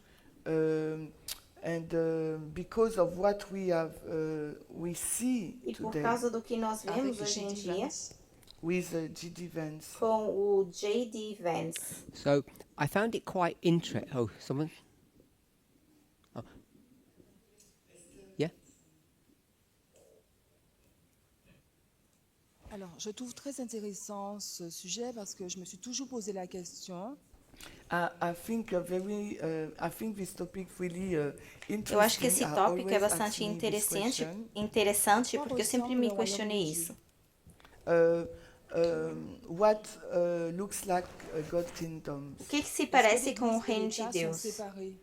Because of what we see E por today causa do que nós vemos Avec hoje em J.D. dia Vance. with G.D. Vance. com o J.D. Vance. So I found it quite interesting. Oh, someone. Oh. Yeah. Alors, je trouve très intéressant ce sujet parce que je me suis toujours posé la question. I think this topic really interesting. Eu acho que esse I tópico é always bastante ask me this question. interessante porque eu sempre me questionei isso. what looks like God's kingdom. O que se Est-ce que parece com o l'Église et reino de l'État sont Deus? séparés?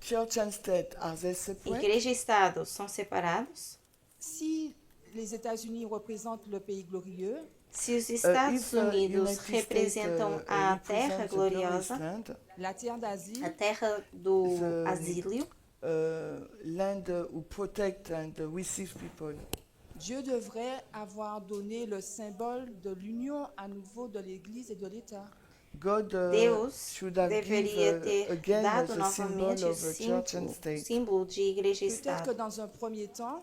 Church and state, are they separate? Igreja e Estado são separados? Si les États-Unis représentent le pays glorieux, Se os Estados If, Unidos United States, representam a terra represents the gloriosa, glorious land, la terre d'Asie, a terra do The- asílio, land who protect and receive people. Dieu devrait avoir donné le symbole de l'union à nouveau de l'Église et de l'État. God Deus should have deveria given ter again dado the symbol novamente o of a church and state. símbolo de igreja e Peut-être que Estado. dans un premier temps,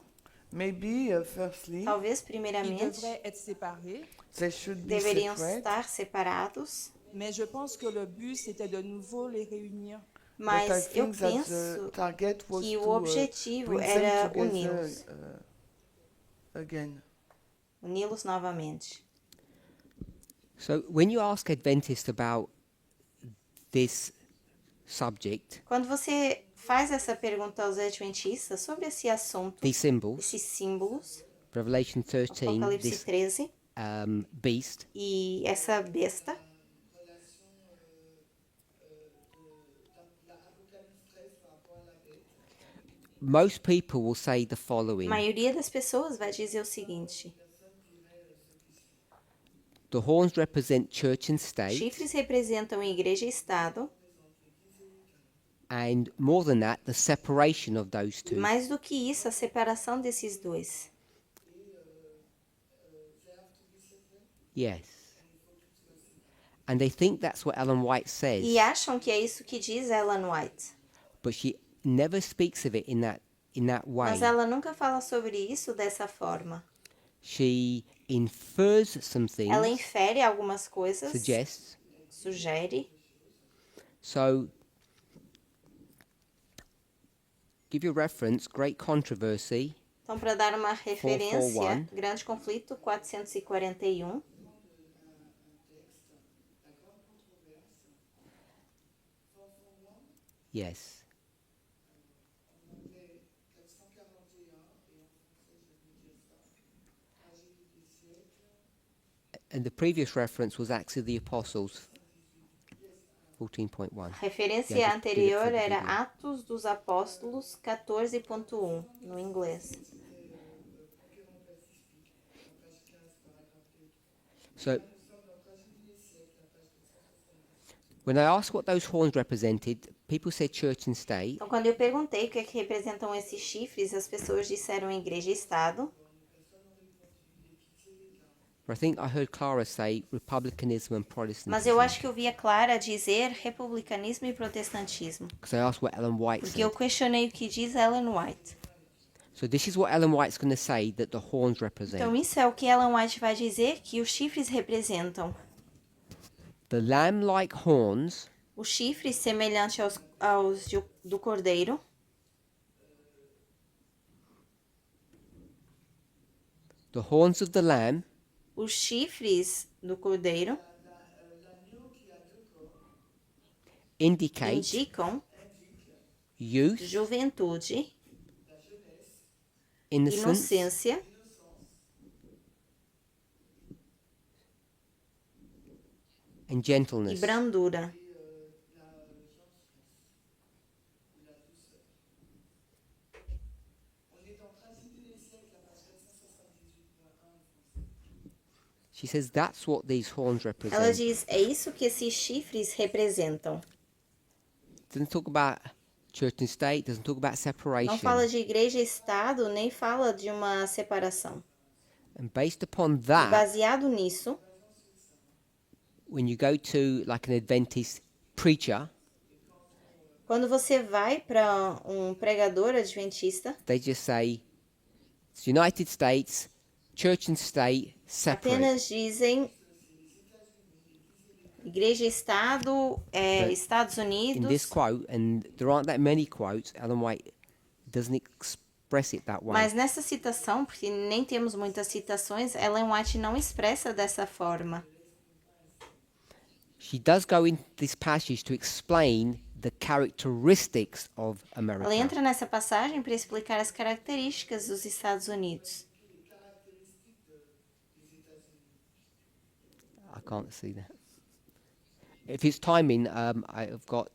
Maybe, firstly, Talvez, ils primeiramente, devraient être séparés, they should be deveriam separate. estar separados, mais je pense que le but, c'était de nouveau les réunir. But I mas eu think that penso the target was que to o objetivo bring them era together uni-los, again. uni-los novamente. So when you ask Adventists about this subject, Quando você faz essa pergunta aos adventistas sobre esse assunto, these symbols, esses símbolos, Revelation 13, Apocalipse this 13 beast, e essa besta, most people will say the a following. maioria das pessoas vai dizer o seguinte: The horns represent church and state, chifres representam igreja e Estado, and more than that, the separation of those two. mais do que isso, a separação desses dois. Yes. And they think that's what Ellen White says, E acham que é isso que diz Ellen White. but she never speaks of it in that way. Mas ela nunca fala sobre isso dessa forma. She infers some things, Ela infere algumas coisas, suggests. sugere. So, give you a reference, Great Controversy, Então, para dar uma referência, 441. Grande Conflito 441. yes. And the previous reference was Acts of the Apostles, 14.1. A referência Yeah, just did it for anterior the era video. Atos dos Apóstolos 14.1, no inglês. So, when I asked what those horns represented, people said church and state. Então, quando eu perguntei o que é que representam esses chifres, as pessoas disseram igreja e Estado. But I think I heard Clara say republicanism and Protestantism. Mas eu acho que eu vi a Clara dizer republicanismo e protestantismo. Because I asked what Ellen White Porque eu said. questionei o que diz Ellen White. So this is what Ellen White's going to say that the horns represent. Então, isso é o que Ellen White vai dizer que os chifres representam. The lamb-like horns Os chifres semelhantes do cordeiro, the horns of the lamb os chifres do cordeiro indicate indicam youth, juventude, innocence, inocência and e gentleness. brandura. She says that's what these horns Ela represent. diz, é isso que esses chifres representam. Doesn't talk about church and state, doesn't talk about separation. Não fala de igreja e Estado, nem fala de uma separação. And based upon E that, baseado nisso, when you go to like an Adventist preacher, quando você vai para um pregador adventista, they just say it's United States, church and state separate. apenas dizem igreja e Estado, But Estados In this Unidos, quote, and there aren't that many quotes, Ellen White doesn't express it that way. mas nessa citação, porque nem temos muitas citações, Ellen White não expressa dessa forma. She does go into this passage to explain the characteristics of America. Ela entra nessa passagem para explicar as características dos Estados Unidos. I can't see that. If it's timing, I've got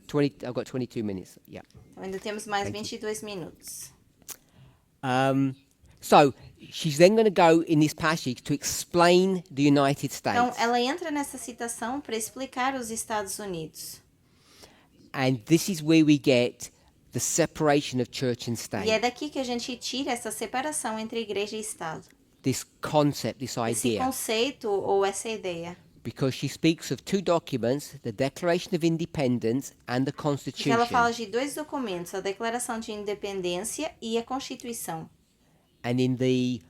20. I've got 22 minutes. Yeah. Então, ainda temos mais Thank you. 22 minutos. So she's then going to go in this passage to explain the United States. Então, ela entra nessa citação para explicar os Estados Unidos. And this is where we get the separation of church and state. E é daqui que a gente tira essa separação entre igreja e Estado. This concept, this Esse idea. conceito ou essa ideia. Because she speaks of two documents, the Declaration of Independence and the Porque Constitution. ela fala de dois documentos, a Declaração de Independência e a Constituição. And in the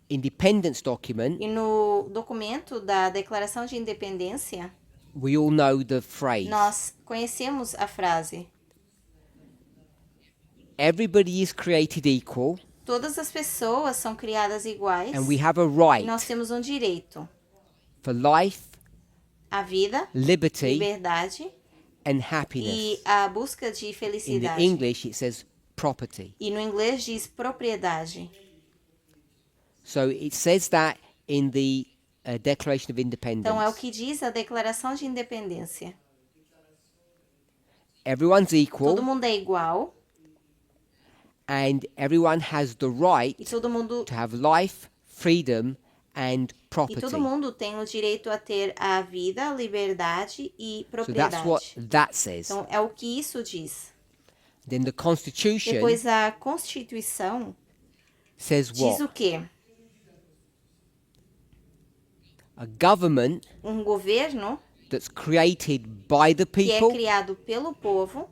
independence document, E no documento da Declaração de Independência, we all know the phrase. nós conhecemos a frase: Everybody is created equal, todas as pessoas são criadas iguais and we have a e right nós temos um direito for life, à vida, liberty, liberdade and e happiness. a busca de In the felicidade. English, it says property. E no inglês diz propriedade. So it says that in the Declaration of Independence. Então é o que diz a Declaração de Independência. Everyone's equal, Todo mundo é igual and everyone has the right e todo mundo to have life, freedom, and E property. todo mundo tem o direito a ter a vida, liberdade e So that's propriedade. what that says. Então, é o que isso diz. Then the Constitution Depois, a Constituição says diz what? o quê? A government Um governo that's created by the que é people criado pelo povo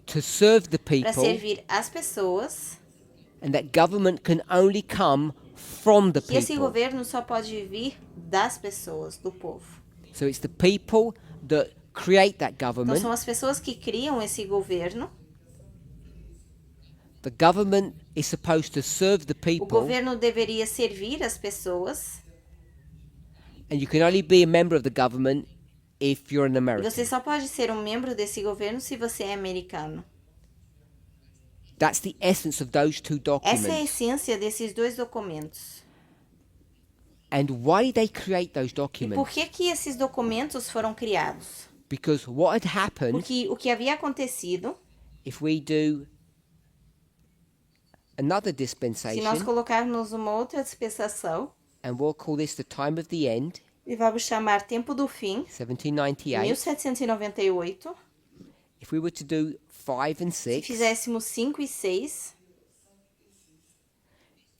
to serve the para people, servir as pessoas, and that government can only come from the que esse people. governo só pode vir das pessoas, do povo. So it's the people that create that Então, government. são as pessoas que criam esse governo. The government is supposed to serve the O people, governo deveria servir as pessoas. and you can only be a member of the government if you're an E American. você só pode ser um membro desse governo se você é americano. That's the essence of those two Essa é a documents. essência desses dois documentos. And why did they create those E por documents? que esses documentos foram criados? Because what had happened, Porque o que havia acontecido, if we do another se nós dispensation, colocarmos uma outra dispensação, and we'll call this the time of the end, e vamos chamar Tempo do Fim, 1798, 1798, if we were to do 5 and se 6, fizéssemos 5 e 6,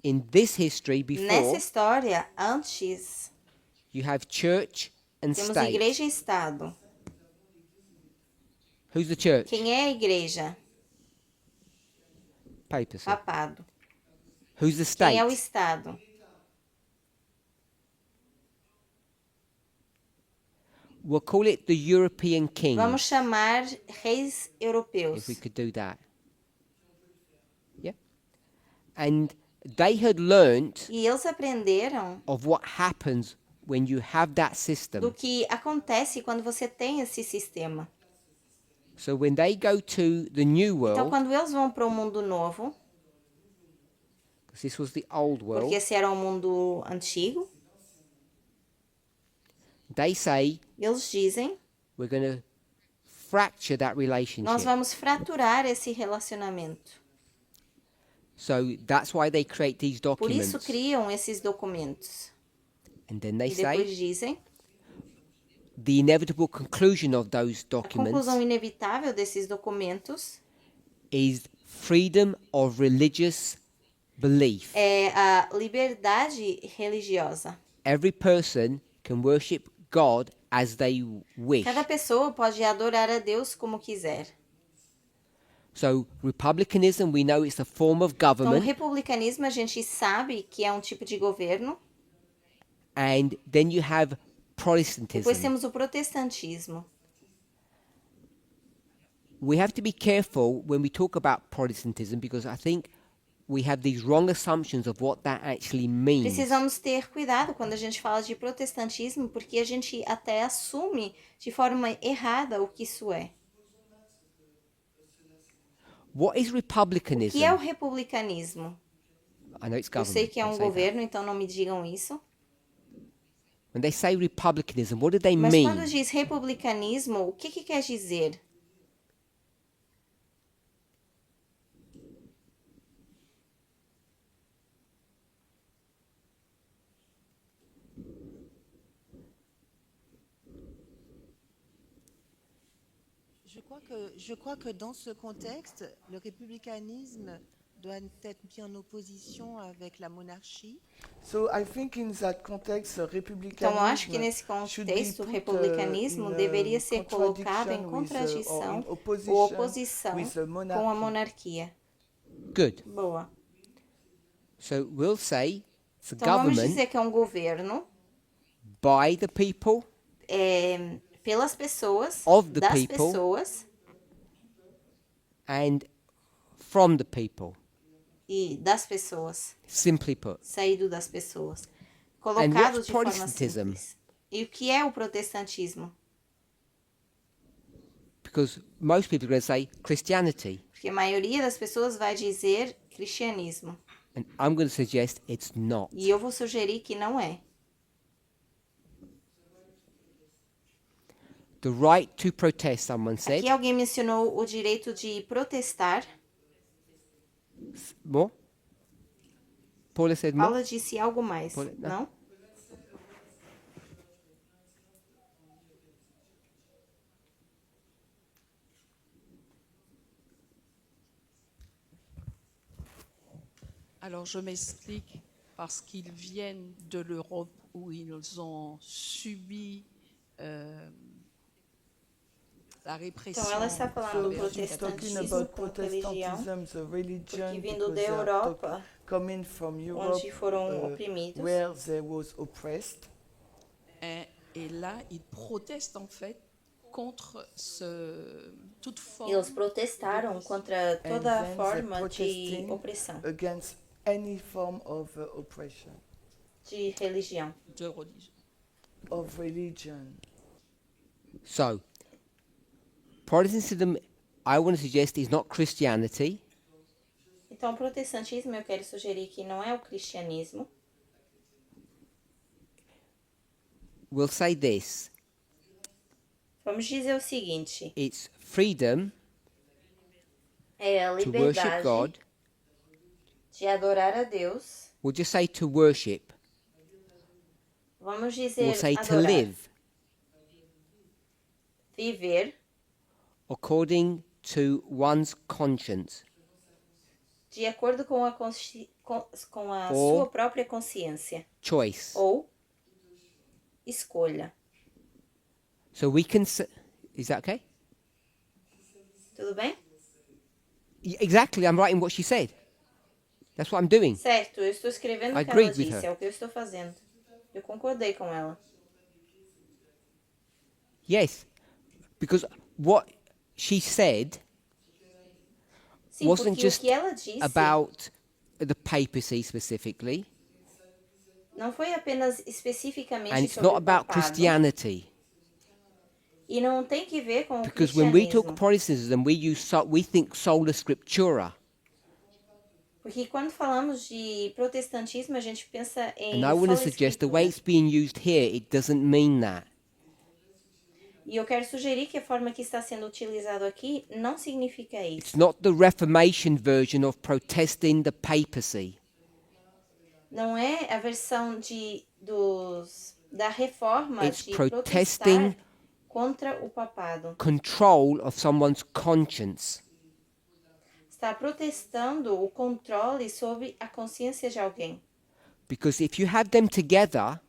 in this history nessa before, história, antes, you have church and temos state. igreja e Estado. Who's the church? Quem é a igreja? Papacy. Papado. Who's the Quem é o state? Estado? We'll call it the European King, Vamos chamar reis europeus. if we could do that. Yeah. And they had learnt E eles aprenderam of what happens when you have that do system. que acontece quando você tem esse sistema. So when they go to the New Então, World, quando eles vão para o mundo novo, because this was the old world, porque esse era o mundo antigo, they say eles dizem: we're going to fracture that nós relationship. vamos fraturar esse relacionamento. So that's why they create these Por isso documents. criam esses documentos. And then they E depois say dizem: the inevitable conclusion of those a documents conclusão inevitável desses documentos is freedom of religious belief. é a liberdade religiosa. Every person can worship God as they wish. Cada pessoa pode adorar a Deus como quiser. So republicanism, we know it's a form of Então, o government, republicanismo a gente sabe que é um tipo de governo. and then you have Depois Protestantism. temos o protestantismo. We have to be careful when we talk about Protestantism because I think we have these wrong assumptions of what that actually means. Precisamos ter cuidado quando a gente fala de protestantismo, porque a gente até assume de forma errada o que isso é. What is O republicanism? que é o republicanismo? I know it's Eu sei government. que é I'll um say that. governo, então não me digam isso. When they say republicanism, what do they Mas mean? quando diz republicanismo, o que quer dizer? Je crois que dans ce contexte, le républicanisme doit être mis en opposition avec la monarchie. So I think in that context, Então, eu acho que nesse should be contexto, o put, republicanismo in, deveria ser colocado em contradiction with, or in contradição ou oposição with the com a monarquia. Good. Boa. So we'll say it's a Então, vamos government dizer que é um governo by the people, pelas pessoas, Of the das people. pessoas and from the people. e das pessoas. Simply put. Saído das pessoas. And Colocado what's de forma Protestantism? simples. E o que é o protestantismo? Because most people are going to say Christianity. Porque a maioria das pessoas vai dizer cristianismo. And I'm going to suggest it's not. E eu vou sugerir que não é. The right to protest, someone said. Aqui alguém mencionou o direito de protestar. More? Paula said more? Paula disse algo mais, Paula, não. não? Alors je m'explique parce qu'ils viennent de l'Europe où ils ont subi la répression. Então ela está falando do So she's talking protestantismo about como religião, Protestantism, the religion, porque vindo because da they are Europa, coming from Europe, onde foram oprimidos, where they was oppressed. Et là, ils protestent en fait contre toute forme. eles protestaram contra And toda a then they're forma de protesting opressão, against any form of oppression, de religião. de religion. of religion. So, Protestantism, I want to suggest, is not Christianity. Então, o protestantismo eu quero sugerir que não é o cristianismo. We'll say this. Vamos dizer o seguinte: It's freedom é a to worship liberdade God. de adorar a Deus. We'll just say to worship. Vamos dizer We'll say to adorar, live viver according to one's conscience. de acordo com a Ou sua própria consciência choice. ou escolha. So we can is that okay? Tudo bem? Exactly, I'm writing what she said. That's what I'm doing. Certo, eu estou escrevendo I o que ela agreed with disse, her. é o que eu estou fazendo. Eu concordei com ela. Yes, because what she said Sim, wasn't porque just o que ela disse about the papacy specifically, não foi apenas especificamente and it's sobre not o about papado, Christianity. e não tem que ver com o Because when we cristianismo. talk Protestantism, we think sola scriptura, Porque quando falamos de protestantismo, a gente pensa em and I want to sola suggest the way escritura. it's being used here, it doesn't mean that. E eu quero sugerir que a forma que está sendo utilizado aqui não significa isso. It's not the Reformation version of protesting the papacy. Não é a versão da reforma It's de protesting protestar contra o papado. control of someone's conscience. Está protestando o controle sobre a consciência de alguém. Because if you have them together,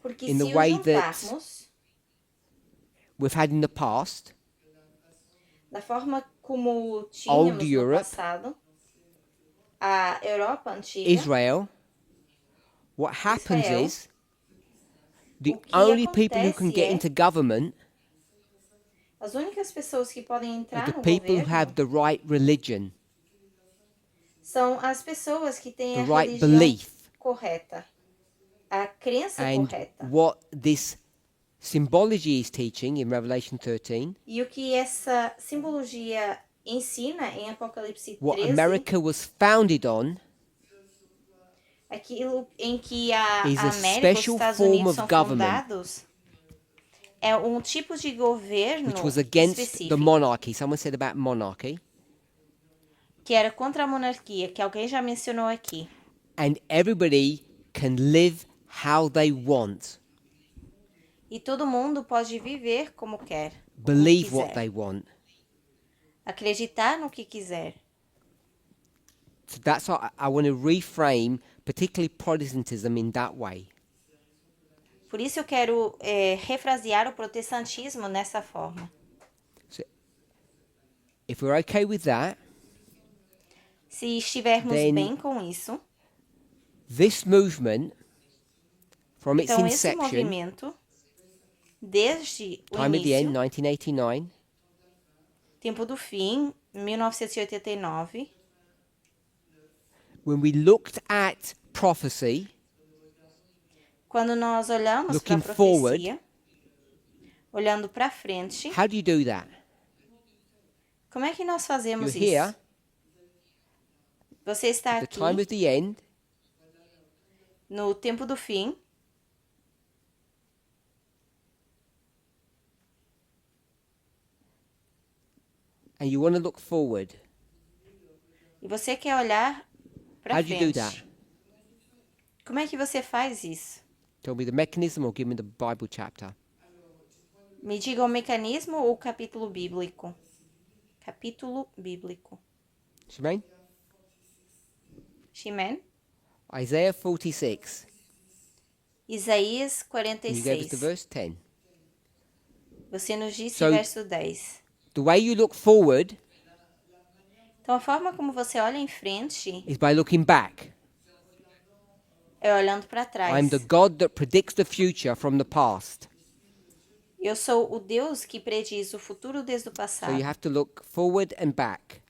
Porque In se the os way that- juntarmos we've had in the past, da forma como tínhamos no Europe, passado, a Europa antiga, Israel, what happens Israel, is the o que only people who can acontece get é- into government as únicas pessoas que podem are entrar the no people who governo have the right religion, são as pessoas que têm the a right religião belief. correta, a crença And correta. what this symbology is teaching in Revelation 13, E o que essa simbologia ensina em Apocalipse what 13, America was founded on, Aquilo em que a is a América, os special Estados form Unidos of são government fundados, é um tipo de governo which was against the específico, monarchy. Someone said about monarchy. que era contra a monarquia, que alguém já mencionou aqui. And everybody can live how they want, E todo mundo pode viver como quer, believe como what quiser, they want. acreditar no que quiser. So that's why I want to reframe, particularly Protestantism, in that way. Por isso eu quero refrasear o protestantismo nessa forma. So if we're okay with that, Se estivermos Then- bem com isso, this movement, from its então esse inception, movimento, desde o time at the end, início, 1989, tempo do fim, 1989, when we looked at prophecy, quando nós olhamos para a Looking forward, profecia, olhando para frente, how do you do that? como é que nós fazemos You're here, isso? Você está at the aqui time of the end, no tempo do fim, and you want to look forward. e você quer olhar para How do you do frente. that? Como é que você faz isso? Tell me the mechanism or give me the Bible chapter. Me diga o mecanismo ou o capítulo bíblico? Capítulo bíblico. Shemaine? Shimon? Isaiah 46. Isaías And you gave us 46. the verse 10. Você nos disse So- verso 10. The way you look forward Então a forma como você olha em frente is by looking back. é olhando para trás. I'm the God that predicts the future from the past. Eu sou o Deus que prediz o futuro desde o So passado. you have to look forward and back.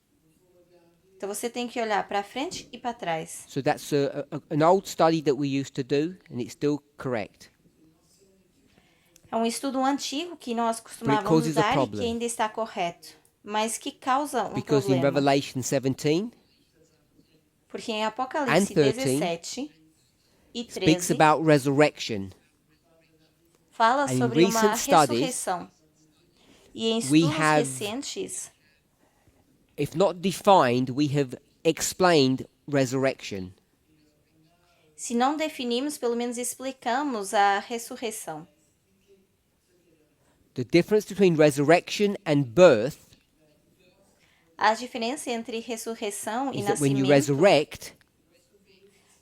Então você tem que olhar para frente e para trás. So that's an old study that we used to do, and it's still correct. É um estudo antigo que nós But it costumávamos causes a usar e problem. que ainda está correto, mas que causa um Because in problema. Revelation 17, Porque em Apocalipse and 13 17 e speaks 13 about resurrection. fala And in sobre uma recent studies, ressurreição. E em we estudos have- recentes, If not defined, we have explained resurrection. se não definimos, pelo menos explicamos a ressurreição. The difference between resurrection and birth A diferença entre ressurreição e is that when you nascimento resurrect,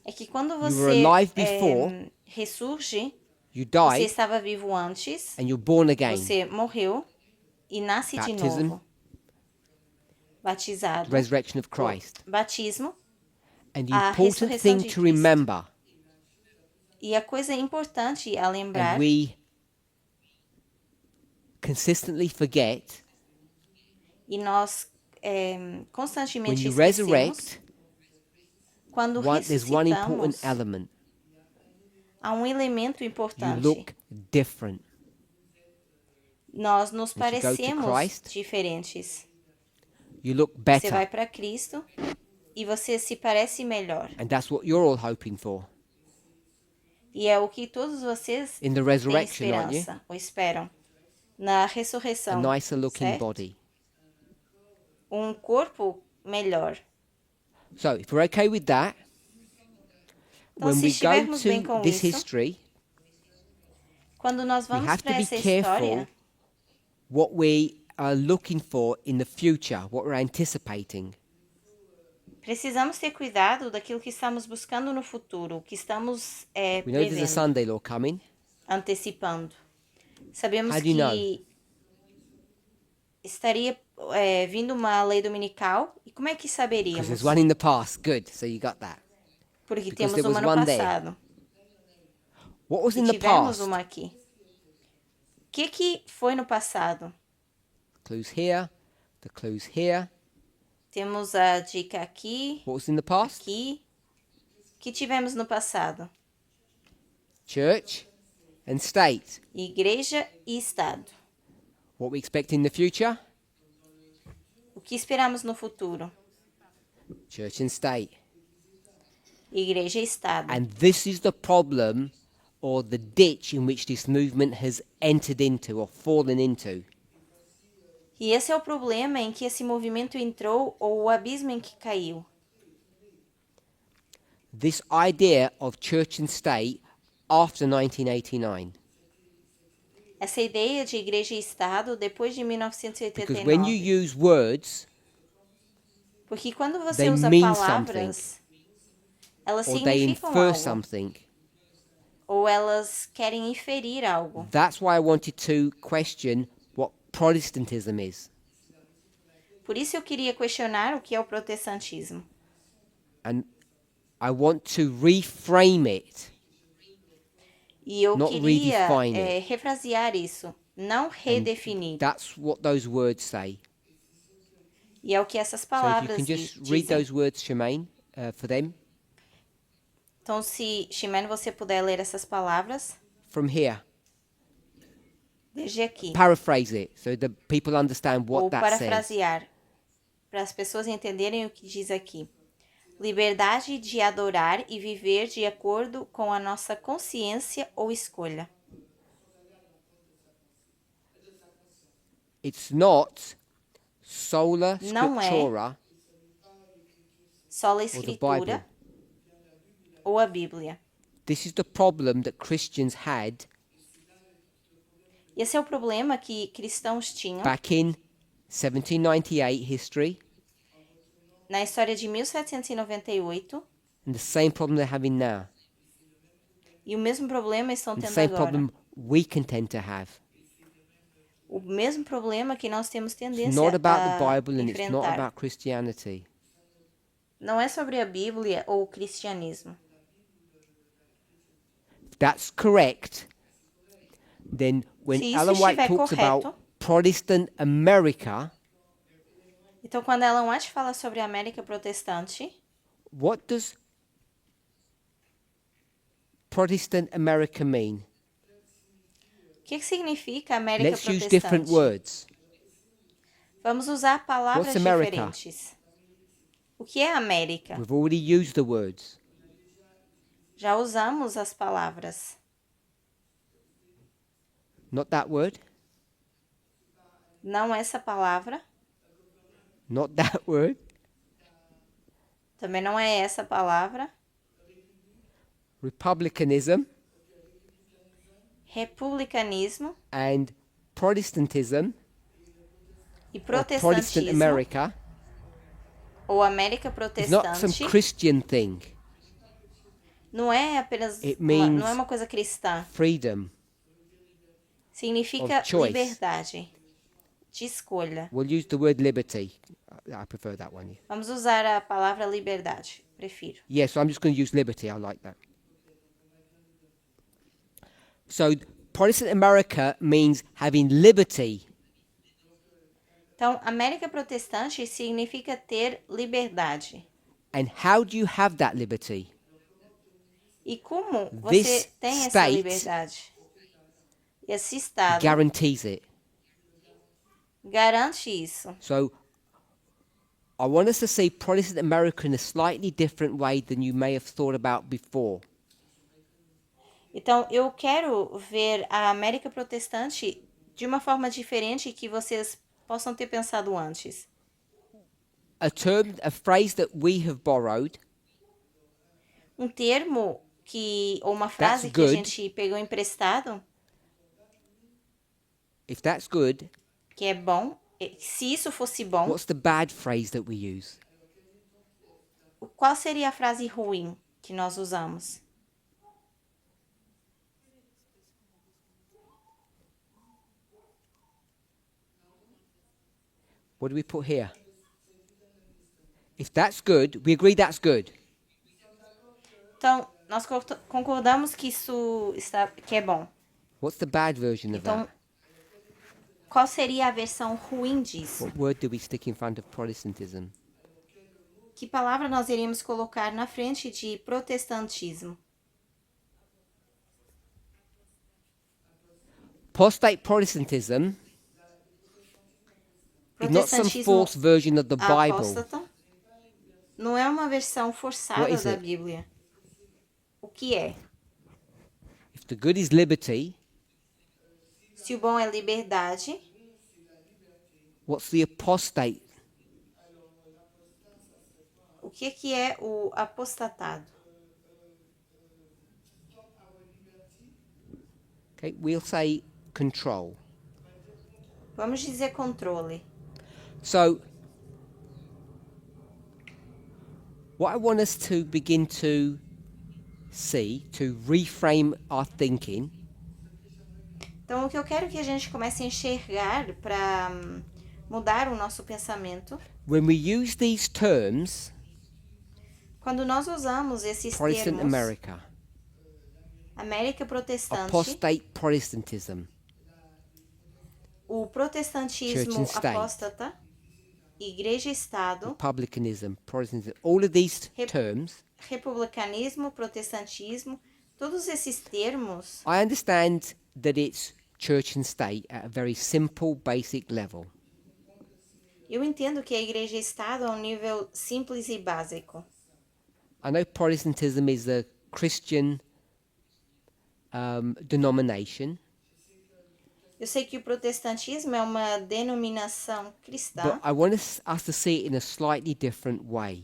é que quando were você alive before, ressurge, you você die estava vivo antes, and you're born again. você morreu e nasce de Baptism. novo. Batizado. Resurrection of Christ. Batismo. And the A important ressurreição thing de to Cristo. remember, E a coisa importante a lembrar, and we consistently forget, e nós when constantemente you esquecemos, resurrect, quando there's one important ressuscitamos, element. há um elemento You importante. look different. Nós nos Once you go to parecemos Christ, diferentes. You look Você vai better. para Cristo e você se parece melhor. And that's what you're all hoping for. E é o que todos vocês In the têm resurrection, aren't you? esperança, ou esperam. Na ressurreição, A nicer looking certo? body. Um corpo melhor. So, if we're okay with that, Então, when se we go estivermos bem to com this isso, history, quando nós we vamos have to para be essa careful história, what we are looking for in the future, what we're anticipating. precisamos ter cuidado daquilo que estamos buscando no futuro, o que estamos We know there's a prevendo, Sunday law coming. antecipando. Sabemos How do you know? que estaria vindo uma lei dominical. E como é que Because saberíamos? there's one in the past. Good. So you got that. Porque because temos there was uma no one there. passado. What was E in the tivemos past? uma aqui. O que foi no passado? Clues here. The clues here. Temos a dica aqui, What was in the past? aqui. O que tivemos no passado? Church and state. Igreja e Estado. What we expect in the future? O que esperamos no futuro? Church and state. Igreja e Estado. And this is the problem or the ditch in which this movement has entered into or fallen into. E esse é o problema em que esse movimento entrou ou o abismo em que caiu. This idea of church and state after 1989. Essa ideia de igreja e Estado depois de Because when you 1989. use words, Porque quando você they usa mean palavras, elas or they significam infer algo. something. Ou elas querem inferir algo. That's why I wanted to question what Protestantism is. Por isso eu queria questionar o que é o protestantismo. And I want to reframe it. E eu Not queria redefine it. refrasear isso, não redefinir. That's what those words say. E é o que essas So if you palavras can just read dizem. those words, Shemaine, for them, Então, se, Ximene, você puder ler essas palavras, from here. desde aqui. Paraphrase it so the people understand what Ou that says. parafrasear, para as pessoas entenderem o que diz aqui. Liberdade de adorar e viver de acordo com a nossa consciência ou escolha. It's not sola Não é scriptura Só a or the Escritura Bible. ou a Bíblia. This is the problem that Christians had Esse é o problema que cristãos tinham back in 1798 history, na história de 1798 and the same problem they're having now, e o mesmo problema estão and the tendo same agora. problem we can tend to have. O mesmo problema que nós temos It's tendência not about the a Bible and it's not enfrentar. about Christianity. Não é sobre a Bíblia ou o cristianismo. If that's correct, then when Se isso Ellen White estiver talks correto, about Protestant America, então quando Ellen White fala sobre a América protestante, what does Protestant America mean? o que significa América Let's use different protestante? words. Vamos usar palavras What's America? diferentes. O que é América? We've already used the words. Já usamos as palavras. Not that word, Não essa palavra, not that word. também não é essa palavra. Republicanism Republicanismo and Protestantism, e or Protestant protestantismo, America, ou América is not some protestante, Christian thing. não é apenas It não means é uma coisa cristã. freedom. Significa of choice. liberdade de escolha. We'll use the word liberty. I prefer that one. Vamos usar a palavra liberdade. Prefiro. Yes, I'm just going to use liberty. I like that. So, Protestant America means having liberty. Então, América protestante significa ter liberdade. And how do you have that liberty? E como você This tem essa state liberdade? Esse Estado Guarantees it. garante isso. So, I want us to see Protestant America in a slightly different way than you may have thought about before. Então, eu quero ver a América protestante de uma forma diferente que vocês possam ter pensado antes. A phrase that we have borrowed, Um termo ou uma frase que a good. gente pegou emprestado, if that's good, que é bom, se isso fosse bom, what's the bad phrase that we use? qual seria a frase ruim que nós usamos? What do we put here? If that's good, we agree that's good. Então, nós concordamos que que é bom. What's the bad version of Então, that? qual seria a versão ruim disso? What word do we stick in front of Protestantism? Que palavra nós iríamos colocar na frente de protestantismo? Apostate Protestantism is not some Protestantismo false version of the Bible. apóstata não é uma versão forçada What is da it? Bíblia. que é. If the good is liberty, Se o bom é liberdade, what's the apostate? o que é o apostatado? Okay, we'll say control. Vamos dizer controle. So, what I want us to begin to see, to reframe our thinking, Então, o que eu quero que a gente comece a enxergar para mudar o nosso pensamento, when we use these terms, quando nós usamos esses Protestant termos, America, América Protestante, apostate Protestantism, o Church protestantismo and state, apóstata, Igreja-Estado, republicanism, Protestantism, all of these Rep- terms, republicanismo, protestantismo, todos esses termos, I understand that it's church and state at a very simple, basic level. eu entendo que a Igreja-Estado é um nível simples e básico. I know Protestantism is a Christian denomination, Eu sei que o protestantismo é uma denominação cristã, but I want us to see it in a slightly different way.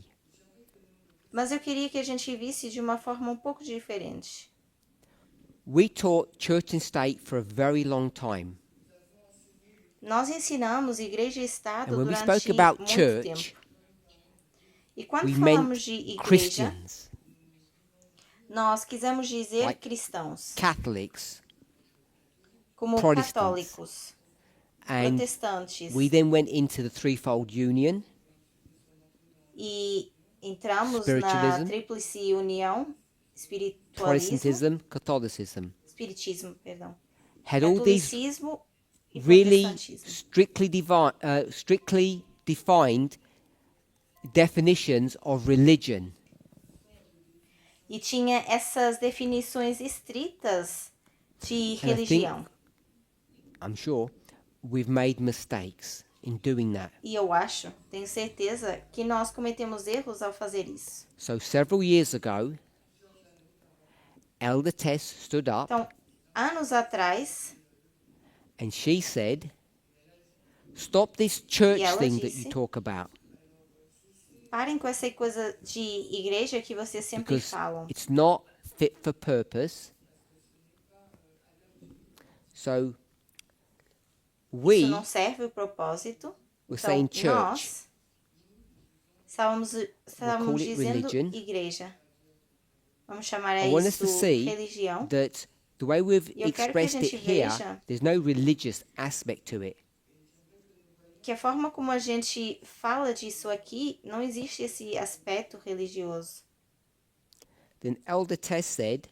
mas eu queria que a gente visse de uma forma um pouco diferente. We taught church and state for a very long time. Nós ensinamos Igreja e Estado And when we durante spoke about muito church, tempo. E quando we falamos meant de igreja, Christians, nós quisemos dizer like cristãos, Catholics, como Protestants. católicos, and protestantes. we then went into the threefold union, E entramos Spiritualism, na tríplice união, espiritualismo, Protestantism, Catholicism. espiritismo, perdão, Had all these catolicismo e really protestantismo. strictly defined definitions of religion. E tinha essas definições estritas de And I religião. think, I'm sure, we've made mistakes in doing that. E eu acho, tenho certeza, que nós cometemos erros ao fazer isso. So several years ago, Elder Tess stood up Então, anos atrás, and she said, "Stop this church ela thing that disse, you talk about, parem com essa coisa de igreja que vocês sempre because falam. it's not fit for purpose." So Isso we não serve o propósito. were Então, saying church. nós estávamos call it dizendo religion. igreja. Vamos chamar a I want us isso to see religião. that the way we've E eu quero que a expressed gente it here, veja there's no religious aspect to it. Que a forma como a gente fala disso aqui, não existe esse aspecto religioso. Then Elder Tess said,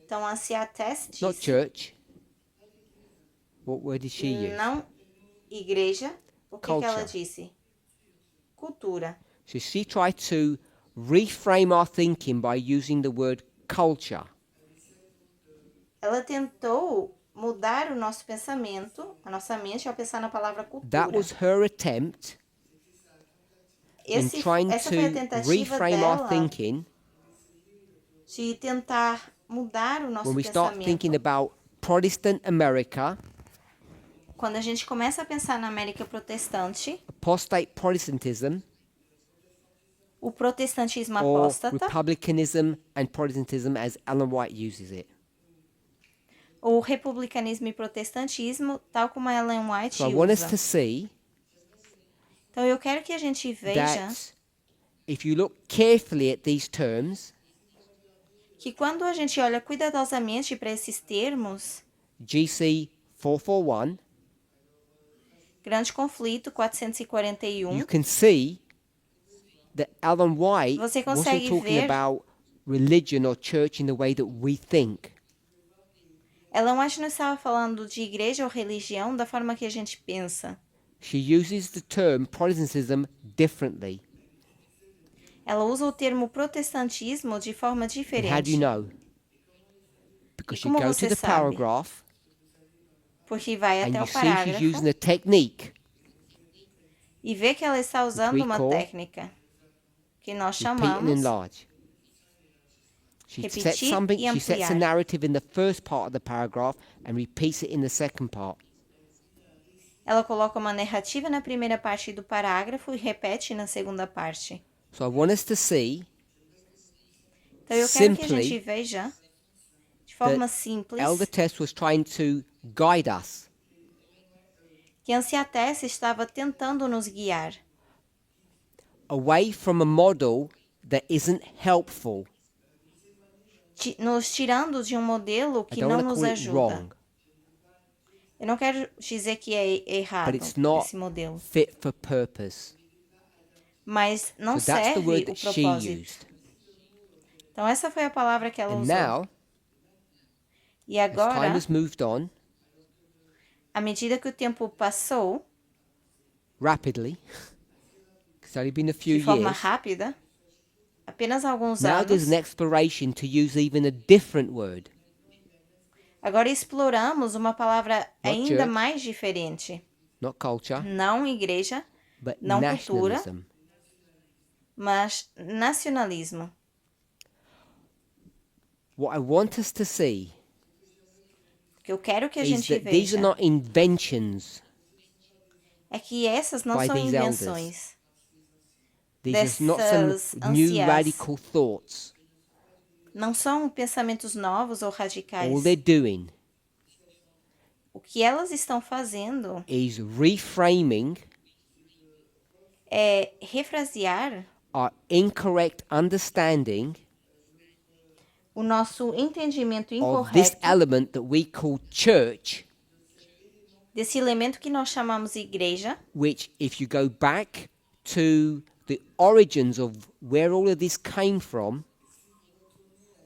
Então, a Ancia Tess not disse, church. What word did she use? não igreja. O que ela Culture. disse? Cultura. So she tried to reframe our thinking by using the word culture. Ela tentou mudar o nosso pensamento, a nossa mente, ao pensar na palavra cultura. That was her attempt in trying Essa foi a to tentativa reframe our dela thinking de tentar mudar o nosso when we start pensamento. thinking about Protestant America, Quando a gente começa a pensar na América Protestante, apostate Protestantism, o protestantismo or apóstata, republicanism and Protestantism as Ellen White uses it. ou republicanismo e protestantismo, tal como a Ellen White So I want us usa. to see Então eu quero que a gente veja that if you look carefully at these terms, que quando a gente olha cuidadosamente para esses termos, GC 441, Grande Conflito 441, you can see that Ellen White Você wasn't consegue talking ver- about religion or church in the way that we think. Ellen White não estava falando de igreja ou religião da forma que a gente pensa. She uses the term Protestantism differently. Ela usa o termo protestantismo de forma And how do diferente. you know? Because you como go você to the sabe? paragraph Porque vai and até you o see she's parágrafo using a technique. e vê que ela está usando we uma call técnica que nós Repeat and chamamos enlarge. She sets repetir something. e She sets a ampliar. narrative in the first part of the paragraph and repeats it in the second part. Ela coloca uma narrativa na primeira parte do parágrafo e repete na segunda parte. So I want us to see Então eu quero que a simply gente veja, de forma that simples, Elder Tess was trying to guide us que a anciã Tessa estava tentando nos guiar away from a model that isn't helpful. nos tirando de um modelo I que don't não want to nos call it ajuda. wrong, Eu não quero dizer que é errado but it's not esse modelo, fit for purpose. mas não So that's the serve word o that she propósito. used. Então essa foi a palavra que ela And usou. now, E as time agora, has moved on à medida que o tempo passou, rapidly, it's only been a few de forma years, rápida, apenas alguns now there's anos, an exploration to use even a different word. agora exploramos uma palavra ainda church. mais diferente. Not culture, Não igreja, but não cultura, nationalism. mas nacionalismo. What I want us to see O que eu quero que a is gente that these veja are not inventions. é que essas não by são these elders. invenções. These are not some Dessas new anciãs. radical thoughts. Não são pensamentos novos ou radicais. All they're doing O que elas estão fazendo is reframing é refrasear our incorrect understanding o nosso entendimento of this incorreto element that we call church, desse elemento que nós chamamos igreja, which, if you go back to the origins of where all of this came from,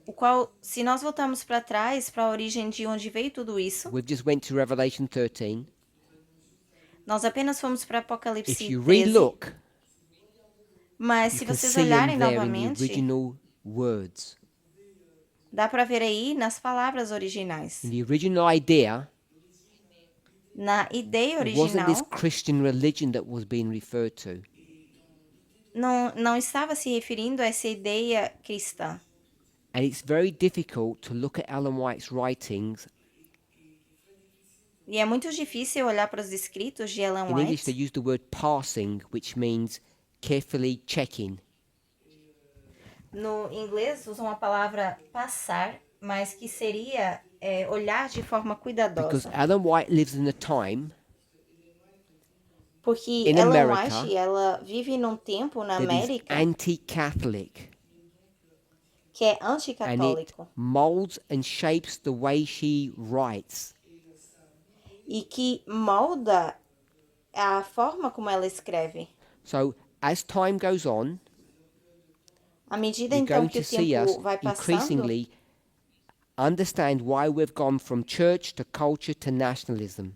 o qual, se nós voltarmos para trás, para a origem de onde veio tudo isso, we've just went to Revelation 13. nós apenas fomos para If Apocalipse you 13, relook, mas you se can vocês see them olharem there in the novamente, original words. dá para ver aí nas palavras originais. And the original idea Na ideia wasn't this original, Christian religion that was being referred to. não estava se referindo a essa ideia cristã. And it's very difficult to look at Ellen White's writings. E é muito difícil olhar para os escritos de Ellen In English, they White. use the word parsing, which means carefully checking. No inglês, usam a palavra passar, mas que seria olhar de forma Because cuidadosa. Ellen White lives in a time Porque in Ellen America, White, ela vive num tempo na that is América anti-Catholic. que é And it anticatólico molds and shapes the way she writes. e que molda a forma como ela escreve. So as time goes on, À medida you're então going que to o see us tempo vai passando, increasingly understand why we've gone from church to culture to nationalism.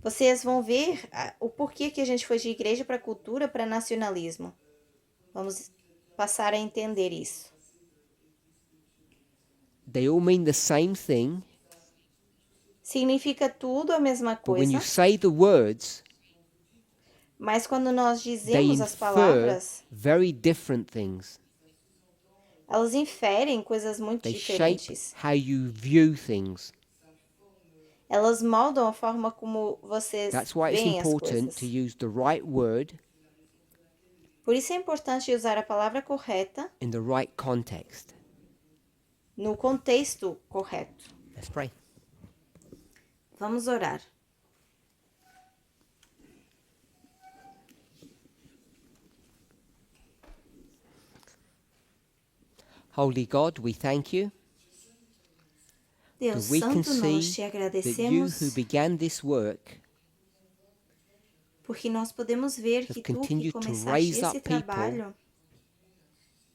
vocês vão ver o porquê que a gente foi de igreja para cultura, para nacionalismo. Vamos passar a entender isso. They all mean the same thing, Significa tudo a mesma but when coisa, you say the words, mas quando nós they dizemos as infer palavras, very different things. elas inferem coisas muito They shape diferentes. how you view things. Elas moldam a forma como vocês That's why it's veem as important to coisas. use the right word Por isso é importante usar a palavra correta in the right context. no contexto correto. Let's pray. Vamos orar. Holy God, we thank you Deus that we can Santo, nós see te that you agradecemos who began this work porque nós podemos ver have que tu que continued to começaste raise esse up people trabalho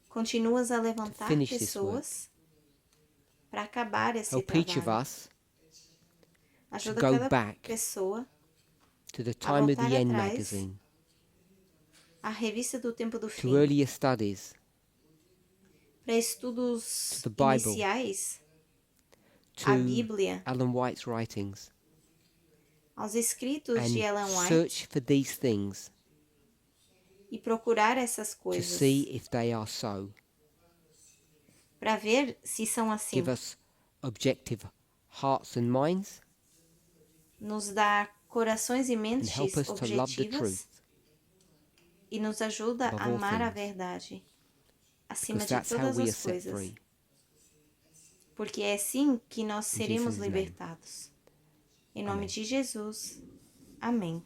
continuas a levantar finish this pessoas para acabar esse help each of trabalho. us Ajuda go cada back pessoa to the time of voltar the End atrás magazine, à revista do Tempo do to Fim, earlier studies, para estudos to the Bible, iniciais, to à Bíblia, Ellen White's writings, aos escritos de Ellen and White search for these things e procurar essas to coisas see if they are so. para ver se são assim. give us objective hearts and minds, Nos dá corações e and mentes help us to love the objetivas truth, e nos ajuda a above all amar a things, verdade acima because de that's how todas we are as set coisas. free. Porque é assim que nós seremos Jesus' name. libertados. Em nome de Jesus. Amém.